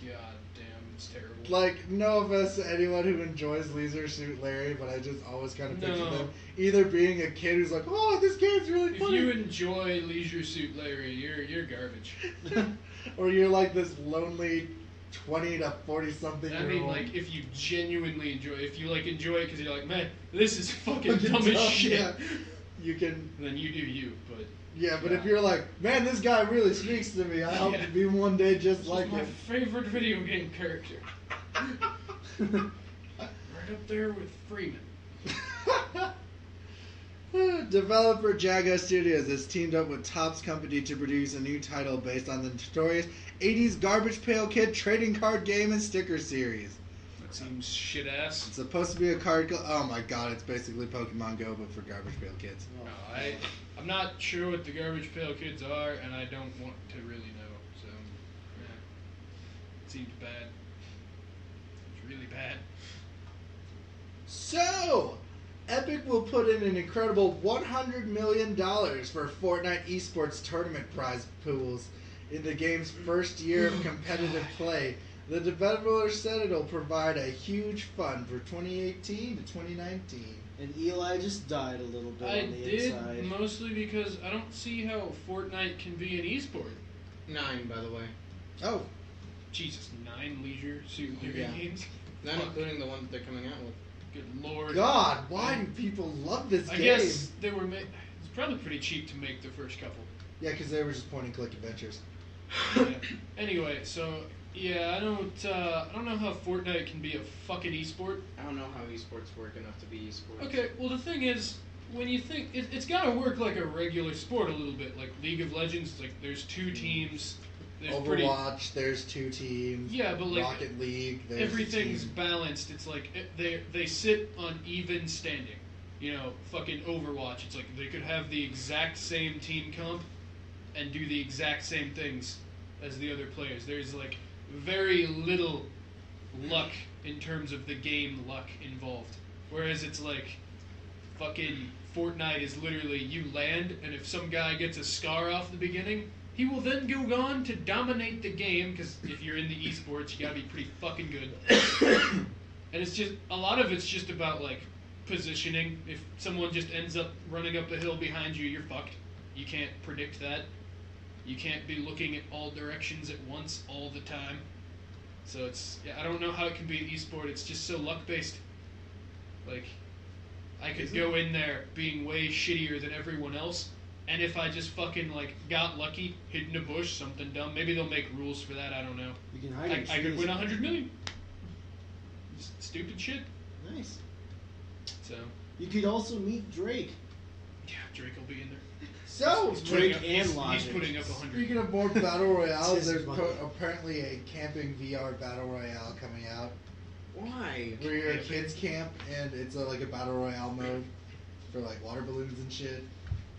Speaker 3: God damn, it's terrible.
Speaker 1: like, no offense to anyone who enjoys Leisure Suit Larry, but I just always kind of picture
Speaker 3: No.
Speaker 1: them either being a kid who's like, oh, this game's really
Speaker 3: If
Speaker 1: funny,
Speaker 3: you enjoy Leisure Suit Larry, you're garbage.
Speaker 1: or you're like this lonely 20 to 40 something
Speaker 3: I
Speaker 1: year
Speaker 3: mean,
Speaker 1: old.
Speaker 3: like, if you genuinely enjoy it, if you, like, enjoy it because you're like, man, this is fucking
Speaker 1: Fucking
Speaker 3: dumb as
Speaker 1: dumb,
Speaker 3: shit,
Speaker 1: yeah. You can,
Speaker 3: then you do you, but...
Speaker 1: yeah, but if
Speaker 3: Yeah.
Speaker 1: you're like, man, this guy really speaks to me, I hope
Speaker 3: Yeah.
Speaker 1: to be one day just
Speaker 3: This
Speaker 1: like
Speaker 3: is my
Speaker 1: him.
Speaker 3: favorite video game character. Right up there with Freeman.
Speaker 1: Developer Jaga Studios has teamed up with Topps Company to produce a new title based on the notorious 80s Garbage Pail Kid trading card game and sticker series.
Speaker 3: That seems shit ass.
Speaker 1: It's supposed to be a card. Oh my god, it's basically Pokemon Go, but for Garbage Pail Kids.
Speaker 3: No, I'm not sure what the Garbage Pail Kids are, and I don't want to really know, so, yeah. It seems bad. It's really bad.
Speaker 1: So, Epic will put in an incredible $100 million for Fortnite esports tournament prize pools in the game's first year of competitive play. The developer said it'll provide a huge fund for 2018 to 2019.
Speaker 2: And Eli just died a little bit
Speaker 3: I
Speaker 2: on the
Speaker 3: did
Speaker 2: inside.
Speaker 3: mostly because I don't see how Fortnite can be an esport.
Speaker 4: 9, by the way.
Speaker 1: Oh,
Speaker 3: Jesus, 9 leisure suit
Speaker 2: Yeah.
Speaker 3: games.
Speaker 4: Not
Speaker 3: Fuck.
Speaker 4: including the ones that they're coming out with.
Speaker 3: Good lord.
Speaker 1: God, why do people love this
Speaker 3: I
Speaker 1: game?
Speaker 3: guess they were it's probably pretty cheap to make the first couple.
Speaker 1: Yeah, because they were just point-and-click adventures.
Speaker 3: Yeah. Anyway, so yeah, I don't know how Fortnite can be a fucking esport.
Speaker 6: I don't know how esports work enough to be esports.
Speaker 3: Okay, well the thing is, when you think it's got to work like a regular sport a little bit, like League of Legends. It's like there's 2 teams. There's
Speaker 1: Overwatch, there's 2 teams.
Speaker 3: Yeah, but like
Speaker 1: Rocket League, there's a
Speaker 3: everything's
Speaker 1: team.
Speaker 3: balanced. It's like they sit on even standing. You know, fucking Overwatch. It's like they could have the exact same team comp and do the exact same things as the other players. There's like very little luck in terms of the game luck involved. Whereas it's like fucking Fortnite is literally you land, and if some guy gets a scar off the beginning, he will then go on to dominate the game, because if you're in the esports, you gotta be pretty fucking good. And it's just, a lot of it's just about like positioning. If someone just ends up running up a hill behind you, you're fucked. You can't predict that. You can't be looking at all directions at once all the time. So it's, yeah, I don't know how it can be an esport. It's just so luck based. Like, I could go in there being way shittier than everyone else, and if I just fucking like got lucky, hid in a bush, something dumb, maybe they'll make rules for that. I don't know.
Speaker 2: You can hide in
Speaker 3: I could
Speaker 2: trees.
Speaker 3: win 100 million. Just stupid shit.
Speaker 2: Nice.
Speaker 3: So
Speaker 2: You could also meet Drake.
Speaker 3: yeah, Drake will be in there.
Speaker 1: So,
Speaker 3: He's putting
Speaker 2: Drake
Speaker 3: up,
Speaker 2: and
Speaker 3: he's
Speaker 2: Logic.
Speaker 3: putting up 100.
Speaker 1: speaking of more battle royales,
Speaker 2: Tis
Speaker 1: there's
Speaker 2: money.
Speaker 1: apparently a camping VR battle royale coming out.
Speaker 6: Why?
Speaker 1: Where you're at kids camp and it's like a battle royale mode for like water balloons and shit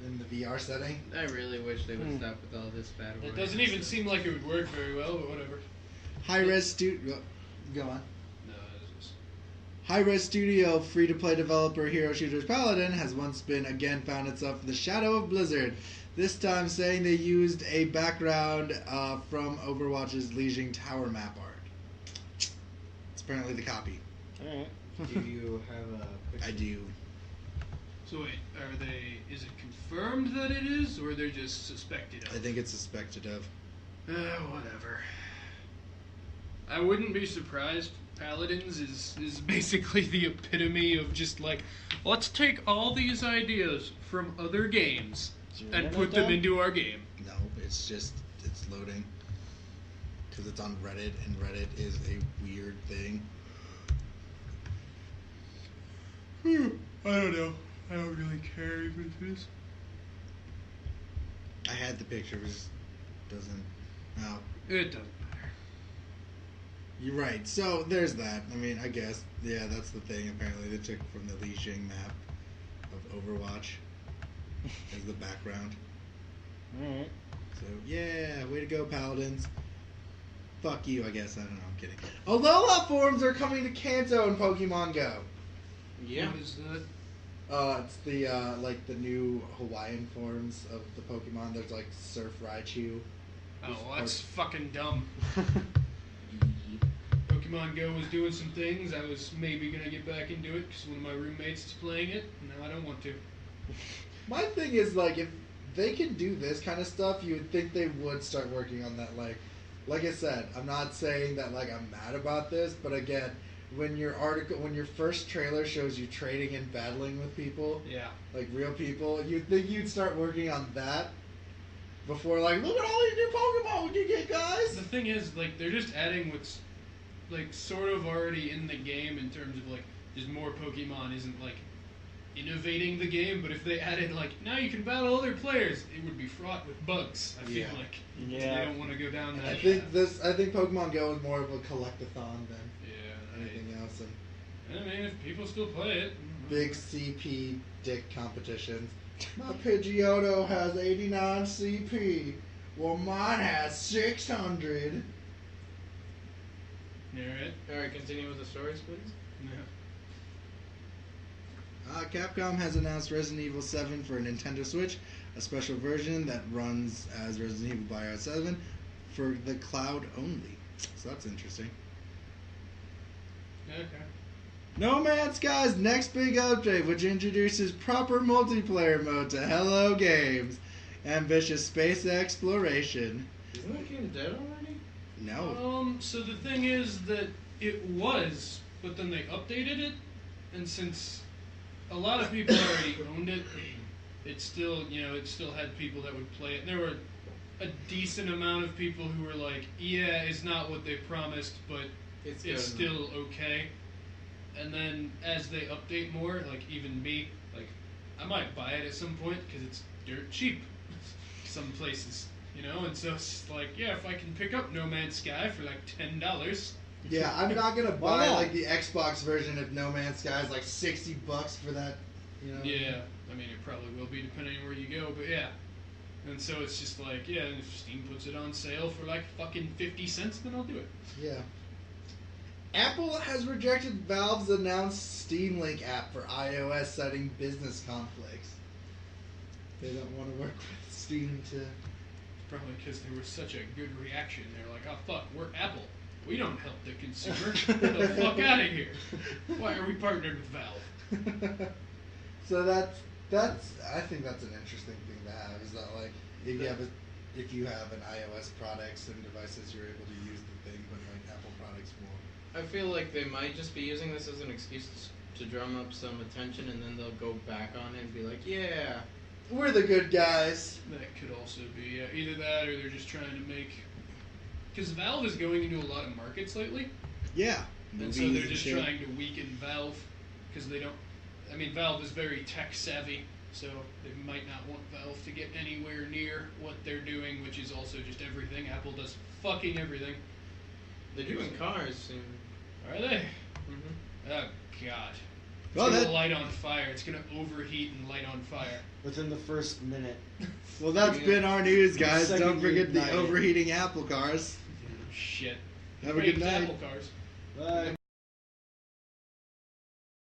Speaker 1: in the VR setting.
Speaker 4: I really wish they would stop with all this battle.
Speaker 3: It doesn't even seem like it would work very well, but whatever.
Speaker 1: Hi-Res Studio. Go on.
Speaker 3: No, it's just...
Speaker 1: Hi-Res Studio free-to-play developer Hero Shooters Paladin has once been again found itself in the shadow of Blizzard. This time saying they used a background from Overwatch's Legion Tower map art. It's apparently the copy.
Speaker 2: Alright.
Speaker 6: Do you have a picture?
Speaker 1: I do.
Speaker 3: So wait, is it confirmed that it is, or they're just suspected of?
Speaker 1: I think it's suspected of.
Speaker 3: Whatever. I wouldn't be surprised. Paladins is basically the epitome of just like, let's take all these ideas from other games and put them into our game.
Speaker 1: No, it's just, it's loading. Because it's on Reddit, and Reddit is a weird thing.
Speaker 3: I don't know. I don't really care if it is.
Speaker 1: I had the picture, it just doesn't... No.
Speaker 3: It doesn't matter.
Speaker 1: You're right. So there's that. I mean, I guess, yeah, that's the thing. Apparently, they took from the Lijiang map of Overwatch as the background.
Speaker 2: Alright.
Speaker 1: So yeah, way to go, Paladins. Fuck you, I guess. I don't know. I'm kidding. Alola forms are coming to Kanto in Pokemon Go.
Speaker 4: Yeah.
Speaker 3: What is that?
Speaker 1: It's the like the new Hawaiian forms of the Pokemon. There's like Surf Raichu.
Speaker 3: Oh, well, that's fucking dumb. Pokemon Go was doing some things. I was maybe gonna get back into it because one of my roommates is playing it. Now I don't want to.
Speaker 1: My thing is like if they can do this kind of stuff, you would think they would start working on that. Like I said, I'm not saying that like I'm mad about this, but again, when your first trailer shows you trading and battling with people,
Speaker 3: Yeah.
Speaker 1: like real people, you'd think you'd start working on that before like, look at all these new Pokemon we can get, guys.
Speaker 3: The thing is, like, they're just adding what's like sort of already in the game in terms of like just more Pokemon isn't like innovating the game, but if they added like now you can battle other players, it would be fraught with bugs. I feel
Speaker 1: Yeah.
Speaker 3: like
Speaker 2: Yeah.
Speaker 3: they don't want to go down that.
Speaker 1: I think Pokemon Go is more of a collectathon than
Speaker 3: Yeah.
Speaker 1: anything else, and
Speaker 3: I mean, if people still play it.
Speaker 1: big CP dick competitions. My Pidgeotto has 89 CP. Well, mine has 600.
Speaker 3: Yeah, right.
Speaker 4: All right, continue with the stories, please.
Speaker 3: Yeah.
Speaker 1: Capcom has announced Resident Evil 7 for Nintendo Switch, a special version that runs as Resident Evil Bioshock 7 for the cloud only. So that's interesting.
Speaker 3: Okay.
Speaker 1: No Man's Sky's next big update, which introduces proper multiplayer mode to Hello Games, ambitious space exploration.
Speaker 4: Isn't that game dead already?
Speaker 1: No.
Speaker 3: So the thing is that it was, but then they updated it, and since a lot of people already owned it, it still, it still had people that would play it. And there were a decent amount of people who were like, yeah, it's not what they promised, but
Speaker 4: It's
Speaker 3: it's
Speaker 4: good.
Speaker 3: still okay. And then as they update more, like even me, like I might buy it at some point because it's dirt cheap some places, and so it's like, yeah, if I can pick up No Man's Sky for like $10.
Speaker 1: Yeah, I'm not gonna
Speaker 2: Why
Speaker 1: buy
Speaker 2: not?
Speaker 1: like the Xbox version of No Man's Sky is like $60 for that.
Speaker 3: Yeah, I mean, it probably will be depending on where you go, but yeah. And so it's just like, yeah, and if Steam puts it on sale for like fucking 50 cents, then I'll do it.
Speaker 1: Yeah. Apple has rejected Valve's announced Steam Link app for iOS, citing business conflicts. They don't want to work with Steam to.
Speaker 3: Probably because there was such a good reaction. They're like, oh fuck, we're Apple. We don't help the consumer. Get the fuck out of here. Why are we partnered with Valve?
Speaker 1: So that's I think that's an interesting thing to have. Is that like if you have an iOS products and devices, you're able to use the thing, but like Apple products won't.
Speaker 4: I feel like they might just be using this as an excuse to drum up some attention, and then they'll go back on it and be like, yeah.
Speaker 1: We're the good guys.
Speaker 3: That could also be either that or they're just trying to make. Because Valve is going into a lot of markets lately,
Speaker 1: Yeah.
Speaker 3: and so they're just trying to weaken Valve because they don't. I mean, Valve is very tech savvy, so they might not want Valve to get anywhere near what they're doing, which is also just everything. Apple does fucking everything.
Speaker 4: They're doing cars soon.
Speaker 3: Are they?
Speaker 4: Mm-hmm.
Speaker 3: Oh God! It's
Speaker 1: Well,
Speaker 3: gonna
Speaker 1: that-
Speaker 3: light on fire. It's gonna overheat and light on fire.
Speaker 2: Within the first minute.
Speaker 1: Well, that's been our news, guys.
Speaker 2: Second
Speaker 1: Don't forget the
Speaker 2: night.
Speaker 1: overheating Apple cars.
Speaker 3: Shit.
Speaker 1: Have a
Speaker 3: Great
Speaker 1: good night.
Speaker 3: Apple cars.
Speaker 2: Bye.